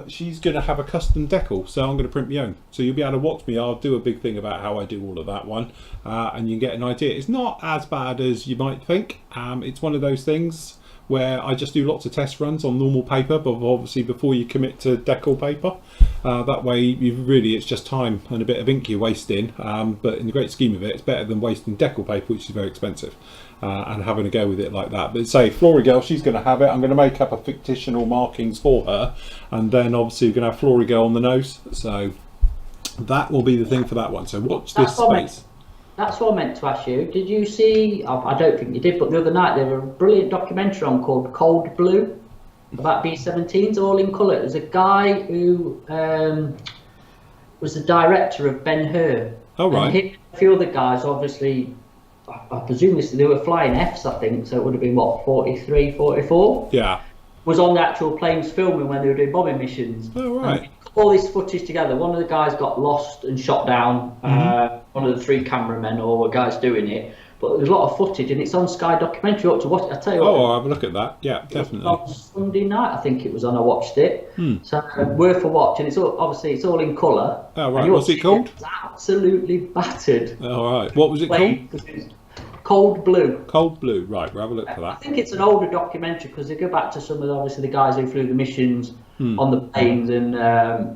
she's going to have a custom decal, so I'm going to print my own. So you'll be able to watch me. I'll do a big thing about how I do all of that one, and you can get an idea. It's not as bad as you might think. It's one of those things where I just do lots of test runs on normal paper, but obviously before you commit to decal paper. That way it's just time and a bit of ink you're wasting, but in the great scheme of it, it's better than wasting decal paper, which is very expensive, and having a go with it like that. But say Flory Girl, she's going to have it. I'm going to make up a fictional markings for her, and then obviously we're going to have Flory Girl on the nose, so that will be the thing for that one. So watch this space. That's what I meant to ask you. Did you see, I don't think you did, but the other night there was a brilliant documentary on called Cold Blue about B-17s, all in colour. There's a guy who was the director of Ben-Hur. Oh, right. And him and a few other guys, obviously, I presume they were flying Fs, I think, so it would have been, what, 43, 44? Yeah. Was on the actual planes filming when they were doing bombing missions. Oh, right. And all this footage together. One of the guys got lost and shot down. One of the 3 cameramen or guys doing it. But there's a lot of footage, and it's on Sky Documentary. Up to watch. I tell you what. Oh, I'll have a look at that. Yeah, definitely. On Sunday night, I think it was on. I watched it. So worth a watch, and it's all in colour. Oh, right. What's it called? It's absolutely battered. All right. What was it called? Cold Blue. Cold Blue. Right. We'll have a look for that. I think it's an older documentary because they go back to some of obviously the guys who flew the missions on the planes, and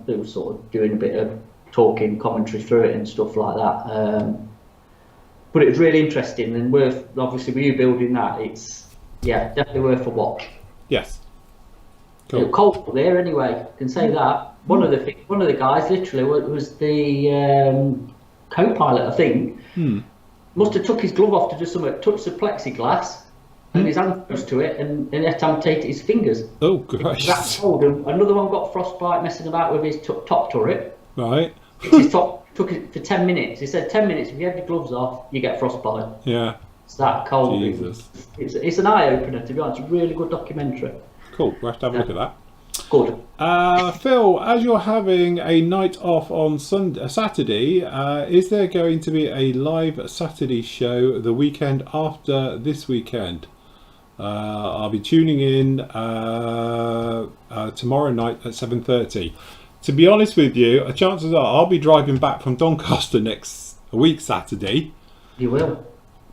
they were sort of doing a bit of talking commentary through it and stuff like that. But it was really interesting and worth, obviously with you building that, it's definitely worth a watch. Yes. Cool. It was cold there anyway, I can say that. One of the guys literally was the co-pilot, I think. Must have took his glove off to do something, touched the plexiglass and his hand close to it, and had to amputate his fingers. Oh, gosh. That's cold. And another one got frostbite messing about with his top turret. Right. His top took it for 10 minutes. He said 10 minutes, if you have your gloves off, you get frostbite. Yeah. It's that cold. Jesus. It's an eye-opener, to be honest. It's a really good documentary. Cool. We'll have to have a look at that. Good. Phil, as you're having a night off on Saturday, is there going to be a live Saturday show the weekend after this weekend? I'll be tuning in tomorrow night at 7:30. To be honest with you, chances are I'll be driving back from Doncaster next week Saturday. You will.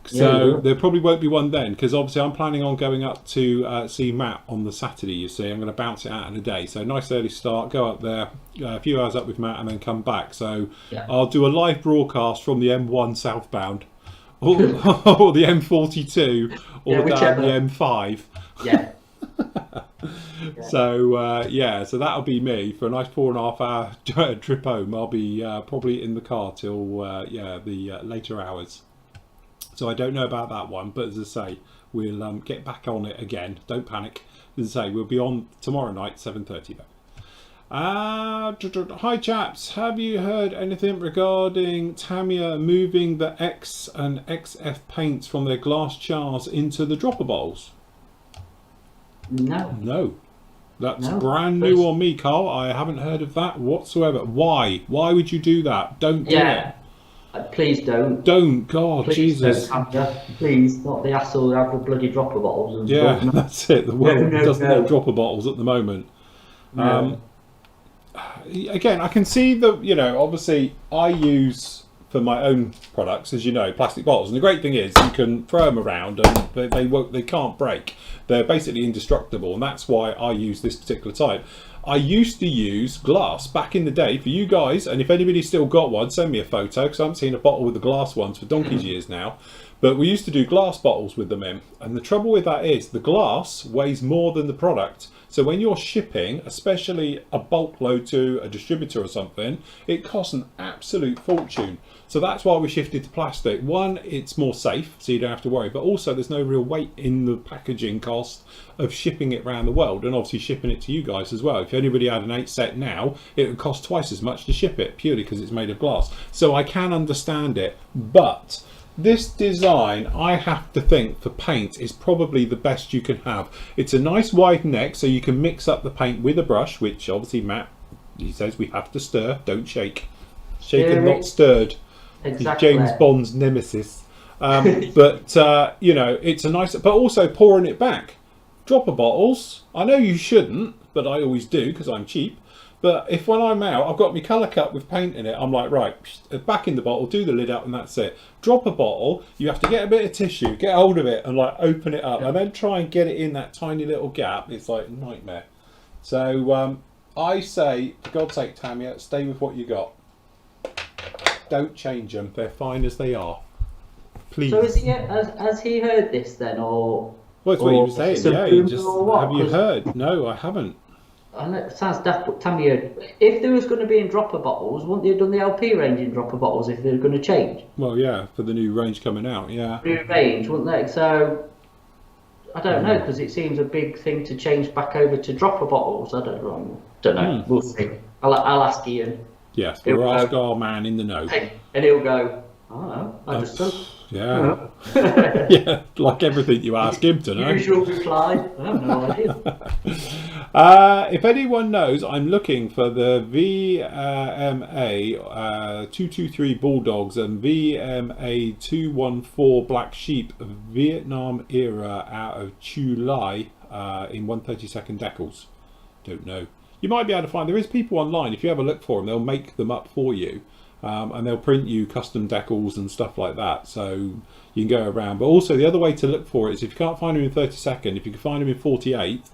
So there probably won't be one then, because obviously I'm planning on going up to see Matt on the Saturday, you see. I'm going to bounce it out in a day. So nice early start, go up there, a few hours up with Matt and then come back. So I'll do a live broadcast from the M1 southbound, or the M42, or down the M5. Yeah. So that'll be me for a nice 4.5 hour trip home. I'll be probably in the car till the later hours. So I don't know about that one, but as I say, we'll get back on it again. Don't panic. As I say, we'll be on tomorrow night, 7:30 though. Hi chaps, have you heard anything regarding Tamiya moving the X and XF paints from their glass jars into the dropper bowls? No. That's brand new on me, Carl. I haven't heard of that whatsoever. Why? Wwhy would you do that? Don't do it. Please don't. Don't, God, please Jesus. Please, not the hassle of the bloody dropper bottles. And stuff. That's it. The world doesn't have dropper bottles at the moment. Again, I can see that, obviously I use, for my own products, as you know, plastic bottles. And the great thing is you can throw them around and they can't break. They're basically indestructible. And that's why I use this particular type. I used to use glass back in the day for you guys, and if anybody's still got one, send me a photo, because I haven't seen a bottle with the glass ones for donkey's years now. But we used to do glass bottles with them in, and the trouble with that is the glass weighs more than the product. So when you're shipping, especially a bulk load to a distributor or something, it costs an absolute fortune. So that's why we shifted to plastic. One, it's more safe, so you don't have to worry, but also there's no real weight in the packaging cost of shipping it around the world, and obviously shipping it to you guys as well. If anybody had an 8 set now, it would cost twice as much to ship it, purely because it's made of glass. So I can understand it, but this design, I have to think, for paint is probably the best you can have. It's a nice wide neck, so you can mix up the paint with a brush, which obviously Matt, he says we have to stir, don't shake. Shaken, not stirred. Exactly. James Bond's nemesis. But you know, it's a nice, but also pouring it back. Dropper bottles, I know you shouldn't, but I always do because I'm cheap. But if when I'm out, I've got my colour cup with paint in it, I'm like, right, back in the bottle, do the lid up, and that's it. Drop a bottle, you have to get a bit of tissue, get hold of it, and like open it up, and then try and get it in that tiny little gap. It's like a nightmare. So I say, for God's sake, Tamiya, stay with what you got. Don't change them. They're fine as they are. Please. So has he heard this then, or? Well, it's what he was saying. Yeah, you just have you heard? No, I haven't. I know it sounds daft, but Tamiya, if there was going to be in dropper bottles, wouldn't they have done the LP range in dropper bottles if they're going to change? Well, yeah, for the new range coming out, yeah. New range, wouldn't they? So I don't know, because it seems a big thing to change back over to dropper bottles. I don't know. We'll see. I'll ask Ian. Yes, we'll ask our man in the know. And he'll go, I don't know, I just don't. Yeah. Yeah, like everything you ask him to know. Usual reply, I have no idea. If anyone knows, I'm looking for the VMA 223 Bulldogs and VMA 214 Black Sheep Vietnam era out of Chu Lai in 132nd decals. Don't know. You might be able to find, there is people online, if you have a look for them, they'll make them up for you. And they'll print you custom decals and stuff like that, so you can go around. But also the other way to look for it is if you can't find them in 32nd, if you can find them in 48th,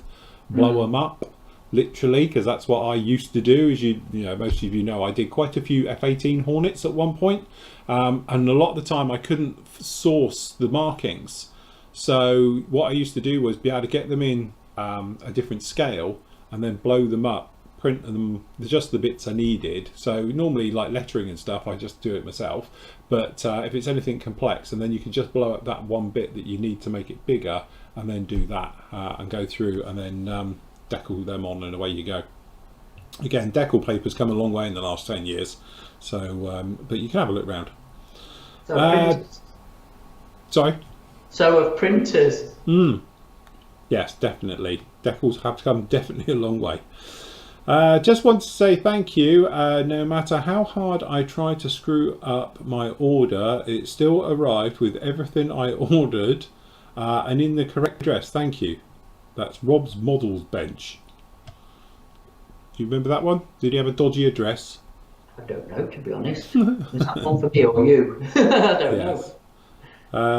blow them up, literally, because that's what I used to do. As you know, most of you know, I did quite a few F18 Hornets at one point, and a lot of the time I couldn't source the markings. So what I used to do was be able to get them in a different scale and then blow them up, print them just the bits I needed. So normally like lettering and stuff I just do it myself, but if it's anything complex, and then you can just blow up that one bit that you need to make it bigger and then do that and go through and then decal them on, and away you go. Again, decal paper's come a long way in the last 10 years, so but you can have a look round. So Sorry? So of printers. Yes, definitely. Decals have come definitely a long way. Just want to say thank you. No matter how hard I try to screw up my order, it still arrived with everything I ordered and in the correct address. Thank you. That's Rob's Models Bench. Do you remember that one? Did he have a dodgy address? I don't know, to be honest. Was that one for me or you? I don't know.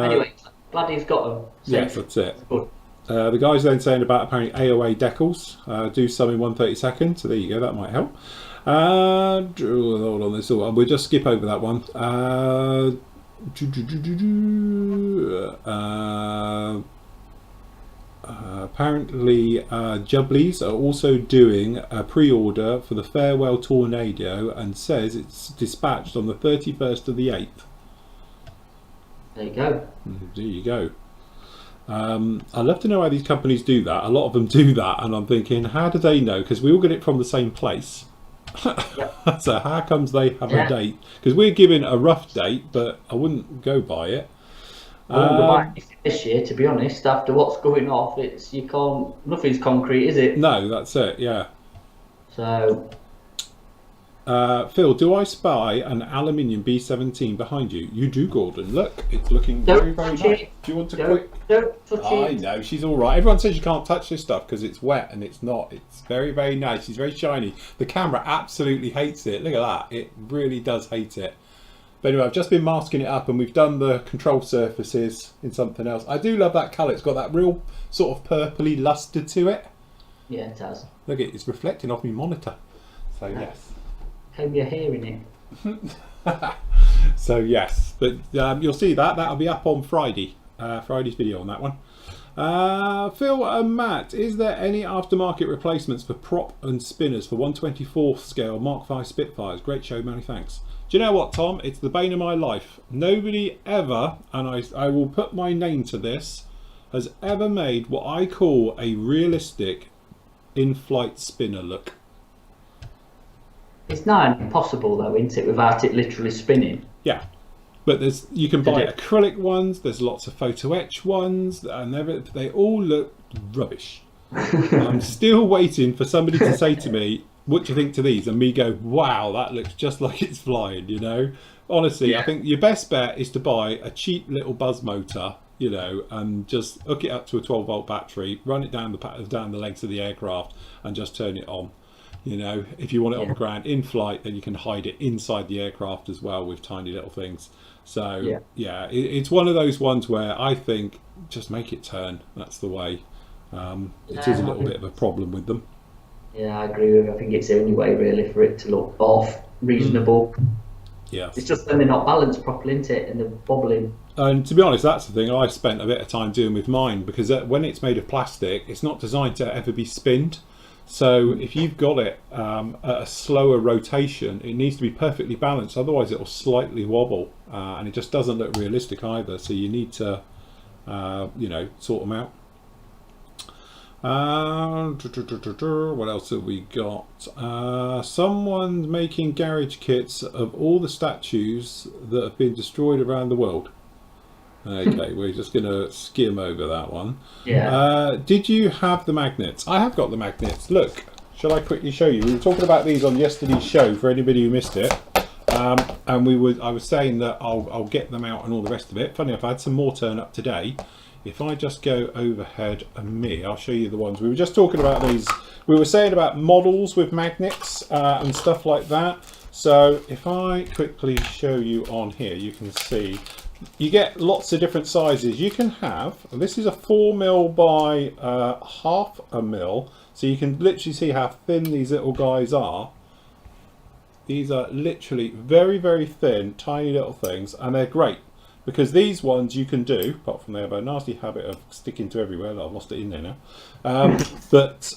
Anyway, glad he's got them. Yes, that's it. Good. The guy's then saying about apparently AOA decals, do some in 132nd, so there you go, that might help. Hold on, this all, we'll just skip over that one. Apparently Jubblies are also doing a pre-order for the Farewell Tornado and says it's dispatched on the 31st of the 8th. There you go. There you go. I'd love to know how these companies do that. A lot of them do that, and I'm thinking, how do they know? Because we all get it from the same place. Yep. So how comes they have a date? Because we're given a rough date, but I wouldn't go by it. I wouldn't go by it this year, to be honest. After what's going off, nothing's concrete, is it? No, that's it. Yeah. So. Phil, do I spy an aluminium B17 behind you? You do, Gordon. Look, it's looking very, very nice. Do you want to quick? Don't touch it. I know, she's all right. Everyone says you can't touch this stuff because it's wet, and it's not. It's very, very nice. It's very shiny. The camera absolutely hates it. Look at that. It really does hate it. But anyway, I've just been masking it up, and we've done the control surfaces in something else. I do love that colour. It's got that real sort of purpley luster to it. Yeah, it does. Look, it's reflecting off my monitor. So yes. Hope you're hearing it. So yes, but you'll see that'll be up on Friday. Friday's video on that one. Phil and Matt, is there any aftermarket replacements for prop and spinners for 1/24th scale Mark V Spitfires? Great show, many thanks. Do you know what, Tom? It's the bane of my life. Nobody ever, and I will put my name to this, has ever made what I call a realistic in-flight spinner look. It's not impossible though, isn't it, without it literally spinning? Yeah, but you can buy acrylic ones, there's lots of photo etch ones, and they all look rubbish. I'm still waiting for somebody to say to me, what do you think to these? And me go, wow, that looks just like it's flying, you know? Honestly, I think your best bet is to buy a cheap little buzz motor, you know, and just hook it up to a 12-volt battery, run it down the legs of the aircraft, and just turn it on. You know, if you want it on the ground in flight, then you can hide it inside the aircraft as well with tiny little things. So it's one of those ones where I think just make it turn. That's the way. It is a little bit of a problem with them. Yeah, I agree with you. I think it's the only way really for it to look off, reasonable. Yeah. It's just when they're not balanced properly, isn't it? And they're wobbling. And to be honest, that's the thing I spent a bit of time doing with mine, because when it's made of plastic, it's not designed to ever be spinned. So if you've got it at a slower rotation, it needs to be perfectly balanced. Otherwise, it will slightly wobble, and it just doesn't look realistic either. So you need to, you know, sort them out. What else have we got? Someone's making garage kits of all the statues that have been destroyed around the world. Okay, we're just going to skim over that one. Yeah. Did you have the magnets? I have got the magnets. Look, shall I quickly show you? We were talking about these on yesterday's show for anybody who missed it. And I was saying that I'll get them out and all the rest of it. Funny enough, I had some more turn up today. If I just go overhead and me, I'll show you the ones. We were just talking about these. We were saying about models with magnets and stuff like that. So if I quickly show you on here, you can see you get lots of different sizes. You can have, this is a 4mm by half a mil. So you can literally see how thin these little guys are. These are literally very, very thin, tiny little things, and they're great. Because these ones you can do, apart from they have a nasty habit of sticking to everywhere. I've lost it in there now. But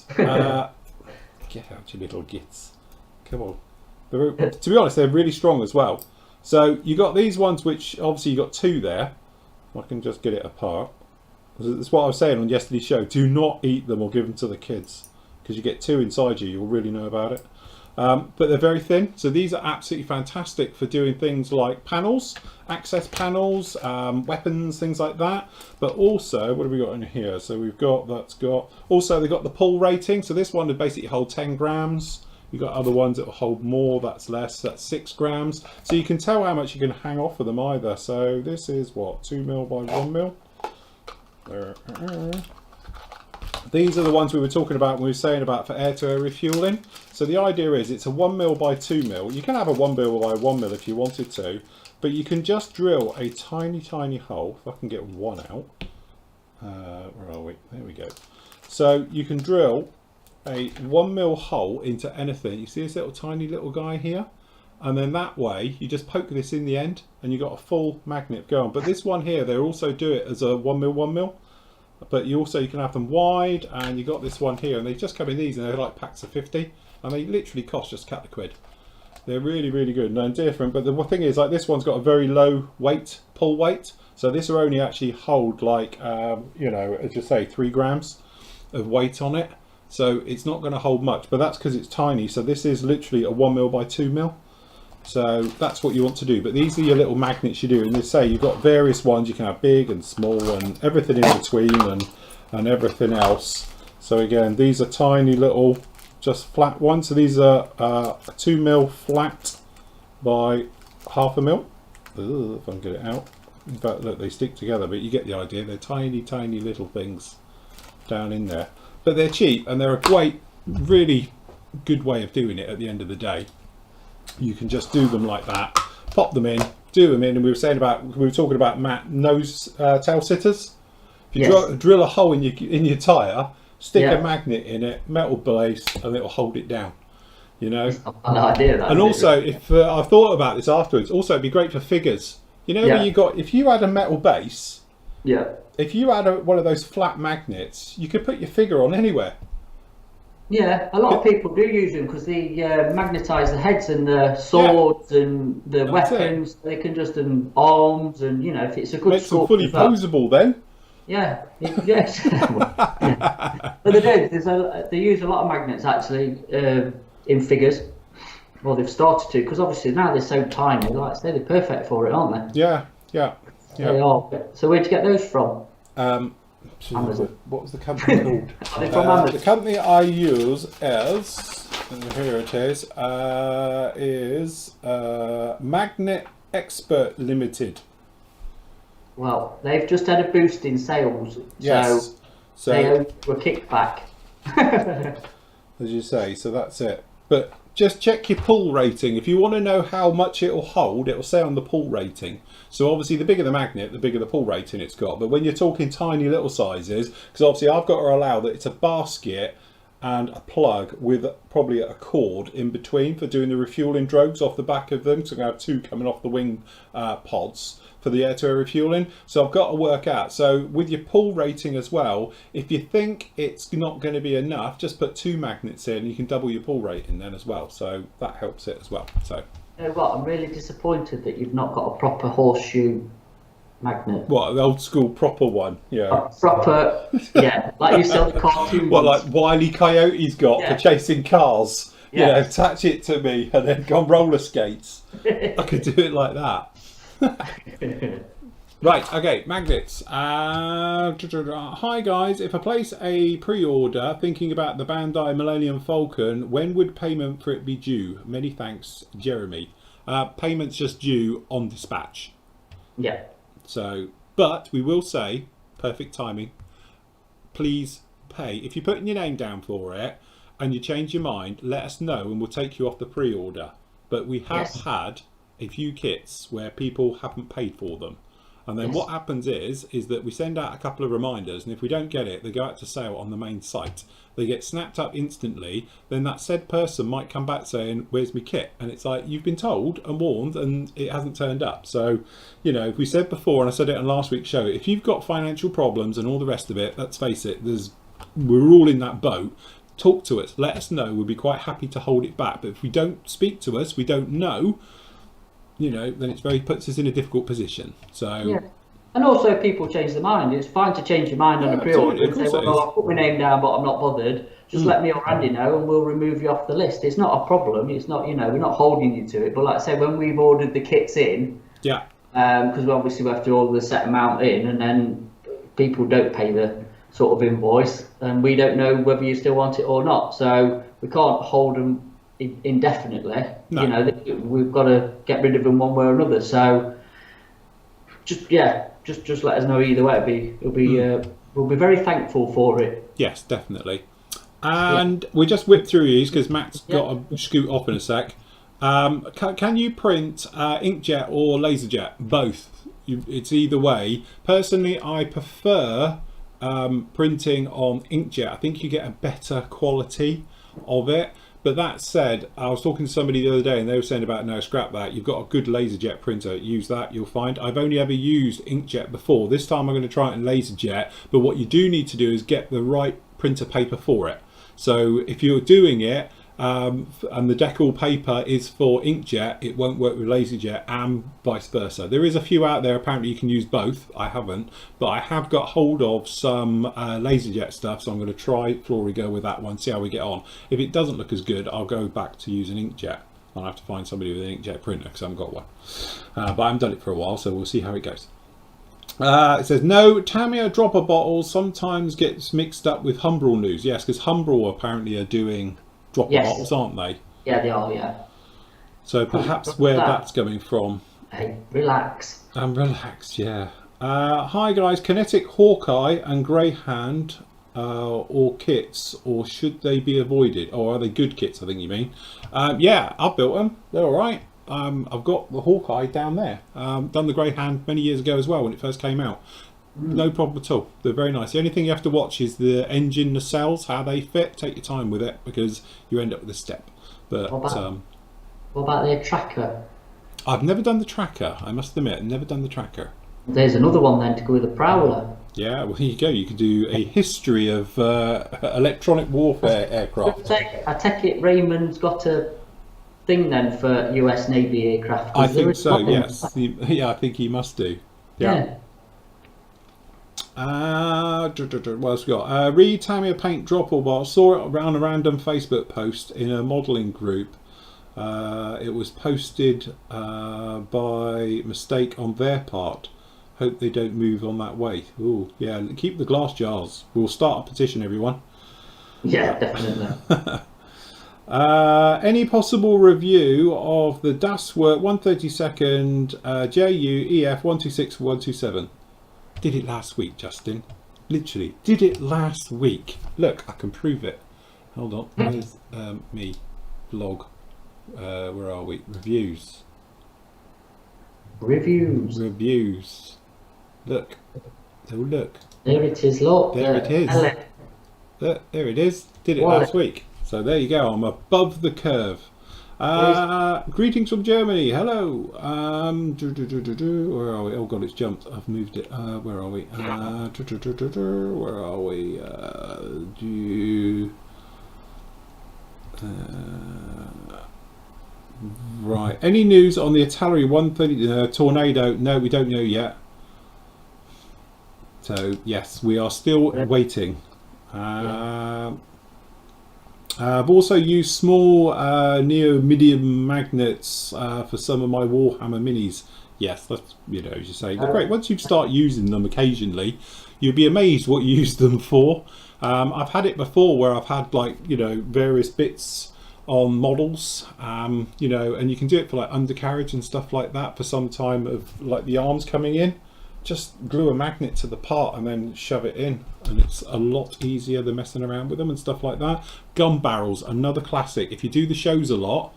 get out, you little gits. Come on. To be honest, they're really strong as well. So you got these ones, which obviously you got two there. I can just get it apart. That's what I was saying on yesterday's show. Do not eat them or give them to the kids, because you get two inside you. You'll really know about it. But they're very thin, so these are absolutely fantastic for doing things like panels, access panels, weapons, things like that. But also, what have we got in here? So we've got, also they've got the pull rating. So this one would basically hold 10 grams. You've got other ones that will hold more, that's less, that's 6 grams. So you can tell how much you can hang off of them either. So this is what, 2mm by 1mm? These are the ones we were talking about when we were saying about for air-to-air refueling. So the idea is it's a 1mm by 2mm. You can have a 1mm by 1mm if you wanted to, but you can just drill a tiny, tiny hole. If I can get one out. Where are we? There we go. So you can drill a 1mm hole into anything. You see this little tiny little guy here? And then that way you just poke this in the end and you've got a full magnet going. But this one here, they also do it as a 1mm. But you can have them wide, and you got this one here, and they just come in these, and they're like packs of 50, and they literally cost just a couple of quid. They're really, really good and different. But the thing is, like, this one's got a very low weight, pull weight, so this will only actually hold like you know, as you say, 3 grams of weight on it. So it's not going to hold much, but that's because it's tiny. So this is literally a 1mm by 2mm. So that's what you want to do. But these are your little magnets you do, and you say you've got various ones. You can have big and small and everything in between and everything else. So again, these are tiny little just flat ones. So these are 2mm flat by half a mil. Ooh, if I can get it out. In fact, look, they stick together, but you get the idea. They're tiny, tiny little things down in there. But they're cheap, and they're a great, really good way of doing it at the end of the day. You can just do them like that, pop them in, do them in, and we were talking about tail sitters. If you drill a hole in your tyre, stick a magnet in it, metal base, and it'll hold it down. You know. It's not an idea. And also, if I thought about this afterwards, also it'd be great for figures. You know, when if you had a metal base, if you had one of those flat magnets, you could put your figure on anywhere. Yeah, a lot of people do use them because they magnetise the heads and the swords and the weapons. They can just arms, and you know, if it's a good makes them fully posable then. Yeah, yes. But they do. They use a lot of magnets actually in figures. Well, they've started to, because obviously now they're so tiny. Like I say, they're perfect for it, aren't they? Yeah. They are. So where'd you get those from? Amazon. What was the company called? Are they from Amazon? The company I use is, here it is Magnet Expert Limited. Well, they've just had a boost in sales, Yes. so they owe you a kickback. As you say, so that's it. But just check your pull rating. If you want to know how much it'll hold, it'll say on the pull rating. So obviously the bigger the magnet, the bigger the pull rating it's got. But when you're talking tiny little sizes, because obviously I've got to allow that it's a basket and a plug with probably a cord in between for doing the refueling drogues off the back of them. So I'm going to have two coming off the wing pods for the air-to-air refueling. So I've got to work out. So with your pull rating as well, if you think it's not going to be enough, just put 2 magnets in and you can double your pull rating then as well. So that helps it as well. So You know what? I'm really disappointed that you've not got a proper horseshoe magnet. what, the old school proper one? Yeah. A proper, yeah, like you sell the cartoons. What, like Wile E. Coyote's got for chasing cars? Yeah. You know, attach it to me and then go on roller skates. I could do it like that. Right, okay, magnets. Hi guys, if I place a pre-order thinking about the Bandai Millennium Falcon, when would payment for it be due? Many thanks, Jeremy. Payment's just due on dispatch. Yeah. So, but we will say, perfect timing, please pay. If you're putting your name down for it and you change your mind, let us know and we'll take you off the pre-order. But we have had a few kits where people haven't paid for them. And then what happens is that we send out a couple of reminders, and if we don't get it, they go out to sale on the main site. They get snapped up instantly. Then that said person might come back saying, where's my kit? And it's like, you've been told and warned and it hasn't turned up. So, you know, we said before, and I said it on last week's show, if you've got financial problems and all the rest of it, let's face it, we're all in that boat. Talk to us, let us know. We'll be quite happy to hold it back. But if we don't speak to us, we don't know, you know, then it's puts us in a difficult position. So and also if people change their mind, it's fine to change your mind on a pre-order and say, well, I'll put my name down but I'm not bothered, just let me or Andy know and we'll remove you off the list. It's not a problem, it's not, you know, we're not holding you to it. But like I say, when we've ordered the kits in, because obviously we have to order the set amount in, and then people don't pay the sort of invoice and we don't know whether you still want it or not, so we can't hold them indefinitely. You know, we've got to get rid of them one way or another. So just let us know either way. We'll be very thankful for it. Yes, definitely. And we just whipped through these because Matt's got to scoot off in a sec. Can you print inkjet or laserjet? Both. It's either way. Personally, I prefer printing on inkjet. I think you get a better quality of it. But that said, I was talking to somebody the other day and they were saying about, no, scrap that. You've got a good laserjet printer. Use that, you'll find. I've only ever used inkjet before. This time I'm going to try it in laserjet. But what you do need to do is get the right printer paper for it. So if you're doing it and the decal paper is for inkjet, it won't work with laserjet and vice versa. There is a few out there, apparently you can use both. I haven't, but I have got hold of some laserjet stuff, so I'm going to try Florigo with that one, see how we get on. If it doesn't look as good, I'll go back to using inkjet. I'll have to find somebody with an inkjet printer because I haven't got one, but I haven't done it for a while, so we'll see how it goes. It says, no, Tamiya dropper bottles sometimes gets mixed up with Humbrol news. Yes, because Humbrol apparently are doing dropper bottles, aren't they? Yeah, they are, yeah. So perhaps where that's coming from. Hey, relax. And relax, yeah. Hi guys, Kinetic Hawkeye and Greyhound or kits, or should they be avoided? Or are they good kits, I think you mean? Yeah, I've built them. They're alright. I've got the Hawkeye down there. Done the Greyhound many years ago as well when it first came out. No problem at all. They're very nice. The only thing you have to watch is the engine nacelles, how they fit. Take your time with it because you end up with a step. But what about their tracker? I've never done the tracker, I must admit. I've never done the tracker. There's another one then to go with the Prowler. Yeah, well, here you go. You could do a history of electronic warfare aircraft. I take it Raymond's got a thing then for US Navy aircraft. I think so, yes. Yeah, I think he must do. Yeah. What else we got? Read Tamiya paint dropper bottle. Saw it around a random Facebook post in a modelling group. It was posted by mistake on their part. Hope they don't move on that way. Ooh, yeah, keep the glass jars. We'll start a petition, everyone. Yeah, definitely. Any possible review of the Das Work 132nd JU EF 126127? Did it last week, Justin. Literally, did it last week. Look, I can prove it. Hold on, where's me? Blog. Where are we? Reviews. Reviews. Look. Oh, look. There it is, look. There it is. Look, there it is. Did it last week. So there you go. I'm above the curve. Greetings from Germany. Hello. Where are we? Oh god, it's jumped. I've moved it. Where are we? Where are we? Right. Any news on the Atari 130 tornado? No, we don't know yet. So yes, we are still waiting. I've also used small neo-medium magnets for some of my Warhammer minis. Yes, that's, you know, as you say, they're great. Once you start using them occasionally, you'll be amazed what you use them for. I've had it before where I've had, like, you know, various bits on models, you know, and you can do it for like undercarriage and stuff like that for some time of like the arms coming in. Just glue a magnet to the part and then shove it in, and it's a lot easier than messing around with them and stuff like that. Gun barrels, another classic. If you do the shows a lot,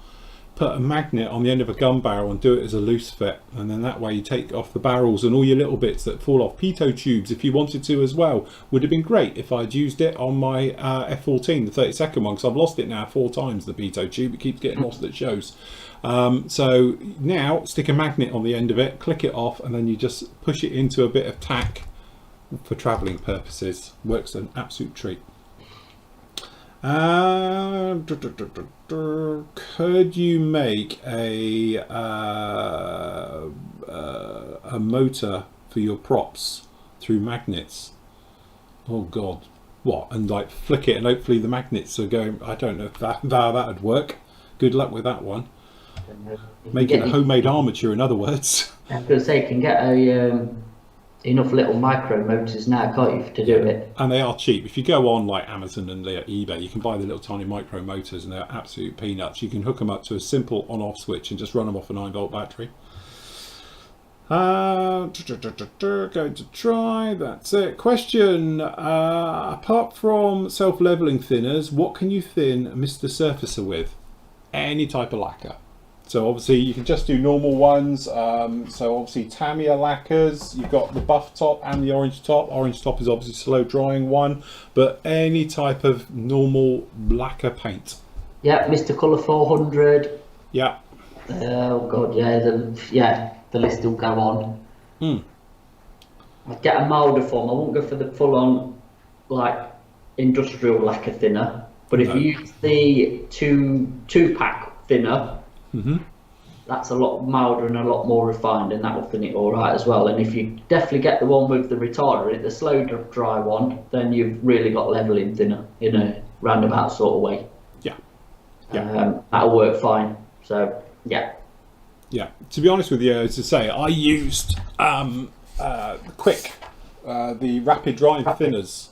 put a magnet on the end of a gun barrel and do it as a loose fit, and then that way you take off the barrels and all your little bits that fall off. Pitot tubes, if you wanted to as well, would have been great if I'd used it on my F14, the 32nd one, because I've lost it now 4 times, the pitot tube. It keeps getting lost at shows. So now stick a magnet on the end of it, click it off, and then you just push it into a bit of tack for travelling purposes. Works an absolute treat. Could you make a motor for your props through magnets? Oh god, what? And like flick it and hopefully the magnets are going. I don't know if that would work. Good luck with that one. Making a homemade armature, in other words. I was going to say, you can get enough little micro motors now, can't you, to do it? And they are cheap. If you go on like Amazon and eBay, you can buy the little tiny micro motors, and they're absolute peanuts. You can hook them up to a simple on-off switch and just run them off a 9-volt battery. Going to try. That's it. Question: apart from self-leveling thinners, what can you thin Mr. Surfacer with? Any type of lacquer. So obviously you can just do normal ones. So obviously Tamiya lacquers, you've got the buff top and the orange top. Orange top is obviously slow drying one, but any type of normal lacquer paint. Yeah, Mr. Colour 400. Yeah. Oh god, yeah, the list will go on. I'd get a moulder form. I won't go for the full-on like industrial lacquer thinner, but if you use the two-pack thinner, that's a lot milder and a lot more refined, and that will thin it all right as well. And if you definitely get the one with the retarder, the slow dry one, then you've really got leveling thinner in a roundabout sort of way. That'll work fine. So yeah. To be honest with you, as I say, I used Quick, the rapid drying thinners.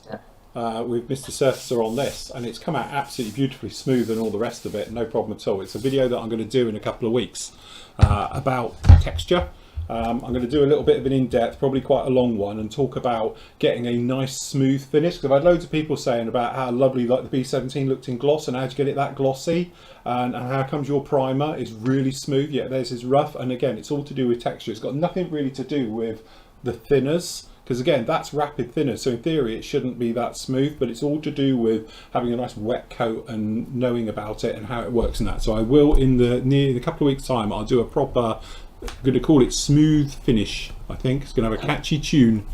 With Mr. Surfacer on this, and it's come out absolutely beautifully smooth and all the rest of it, no problem at all. It's a video that I'm going to do in a couple of weeks about texture. I'm going to do a little bit of an in-depth, probably quite a long one, and talk about getting a nice smooth finish, because I've had loads of people saying about how lovely like the B17 looked in gloss and how to get it that glossy, and how comes your primer is really smooth yet theirs is rough. And again, it's all to do with texture. It's got nothing really to do with the thinners, because again, that's rapid thinner, so in theory it shouldn't be that smooth, but it's all to do with having a nice wet coat and knowing about it and how it works and that. So I will, in the couple of weeks time, I'll do a proper, I'm going to call it smooth finish. I think it's going to have a catchy tune.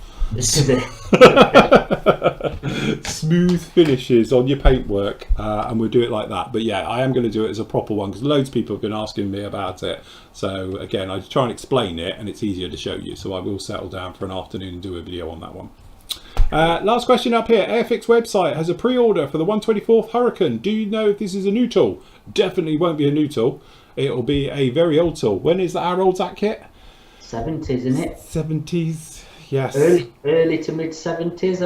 Smooth finishes on your paintwork, and we'll do it like that. But yeah, I am going to do it as a proper one, because loads of people have been asking me about it. So again, I try and explain it, and it's easier to show you. So I will settle down for an afternoon and do a video on that one. Last question up here. Airfix website has a pre-order for the 124th Hurricane. Do you know if this is a new tool? Definitely won't be a new tool. It'll be a very old tool. When is that? How old's that kit? 70s, isn't it? 70s. Yes. Early to mid 70s,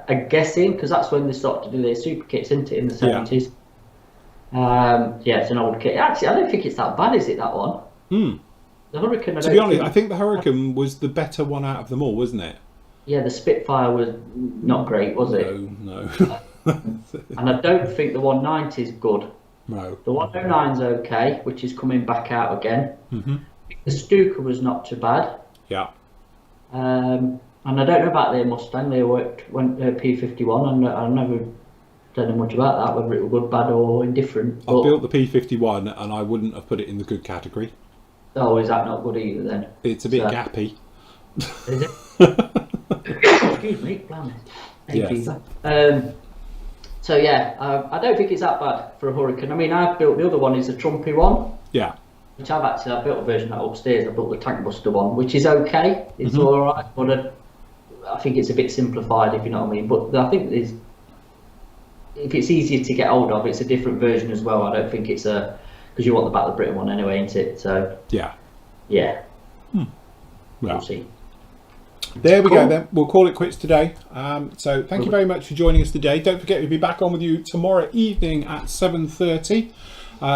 I'm guessing, because that's when they started to do their super kits, isn't it, in the 70s? Yeah, it's an old kit. Actually, I don't think it's that bad, is it, that one? Hmm. The Hurricane, To be honest, I think the Hurricane was the better one out of them all, wasn't it? yeah, the Spitfire was not great, was it? No. And I don't think the 190 is good. No. The 109 is okay, which is coming back out again. Hmm. The Stuka was not too bad. Yeah. And I don't know about their Mustang. They went P51, and I never don't know much about that, whether it was good, bad, or indifferent. I built the P51 and I wouldn't have put it in the good category. Oh, is that not good either then? It's a bit gappy. Is it? Excuse me, blimey. Yes. So yeah, I don't think it's that bad for a Hurricane. I mean, I've built the other one, is a Trumpy one. Yeah. Which I built a version of that upstairs. I built the Tank Buster one, which is okay. It's all right, but I think it's a bit simplified, if you know what I mean. But I think if it's easier to get hold of, it's a different version as well. I don't think it's because you want the Battle of Britain one anyway, ain't it? So yeah. We'll Well, see. there we go then. We'll call it quits today. So thank you very much for joining us today. Don't forget we'll be back on with you tomorrow evening at 7:30.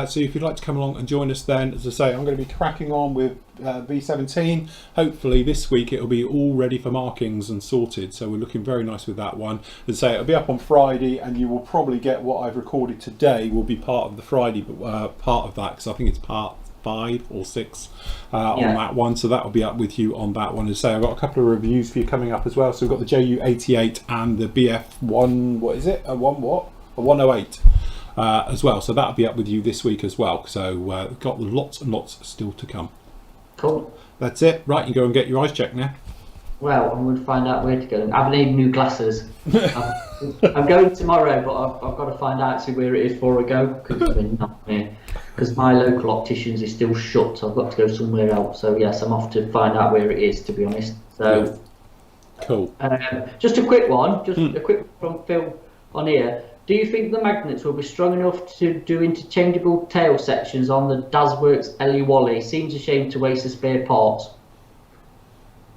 So if you'd like to come along and join us then, as I say, I'm going to be cracking on with V17. Hopefully this week it'll be all ready for markings and sorted. So we're looking very nice with that one. As I say, it'll be up on Friday, and you will probably get what I've recorded today will be part of the Friday part of that, because I think it's part 5 or 6 on that one. So that will be up with you on that one. As I say, I've got a couple of reviews for you coming up as well. So we've got the JU88 and the BF1, what is it? A 108. As well, so that'll be up with you this week as well. So we've got lots and lots still to come. Cool. That's it. Right, you go and get your eyes checked now. Well, I'm going to find out where to go. I need new glasses. I'm going tomorrow, but I've got to find out where it is before I go, because my local opticians is still shut, so I've got to go somewhere else. So yes, I'm off to find out where it is, to be honest. So cool. Just a quick one, a quick one from Phil on here. Do you think the magnets will be strong enough to do interchangeable tail sections on the Dasworks Ellie Wally? Seems a shame to waste the spare parts.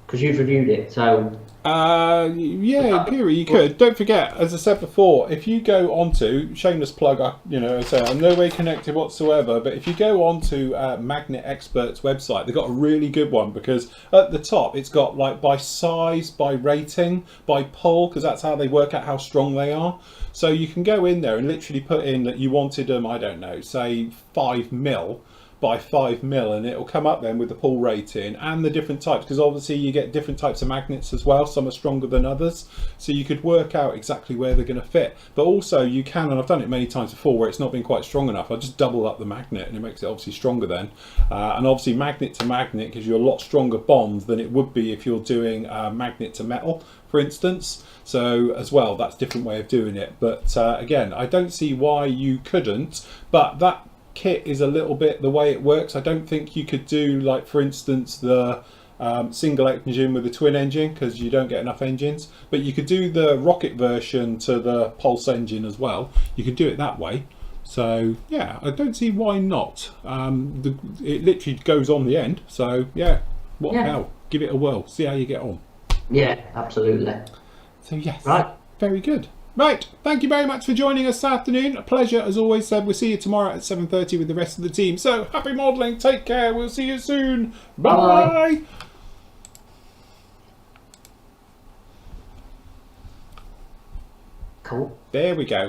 Because you've reviewed it, so... yeah, in theory you could. Don't forget, as I said before, if you go onto, shameless plug, I'm no way connected whatsoever, but if you go onto Magnet Expert's website, they've got a really good one, because at the top it's got like by size, by rating, by pull, because that's how they work out how strong they are. So you can go in there and literally put in that you wanted them, I don't know, say 5mm by 5mm, and it'll come up then with the pull rating and the different types, because obviously you get different types of magnets as well. Some are stronger than others, so you could work out exactly where they're going to fit. But also you can, and I've done it many times before where it's not been quite strong enough, I just double up the magnet and it makes it obviously stronger then. And obviously magnet to magnet gives you a lot stronger bond than it would be if you're doing magnet to metal, for instance. So as well, that's a different way of doing it. But again, I don't see why you couldn't, but that kit is a little bit the way it works. I don't think you could do, like, for instance, the single engine with the twin engine, because you don't get enough engines, but you could do the rocket version to the pulse engine as well. You could do it that way. So yeah, I don't see why not. It literally goes on the end, so yeah, what the hell, give it a whirl, see how you get on. Yeah, absolutely. So yes, right, very good. Right, thank you very much for joining us this afternoon. A pleasure as always, Seb. We'll see you tomorrow at 7:30 with the rest of the team. So happy modelling, take care, we'll see you soon. Bye. Cool. There we go.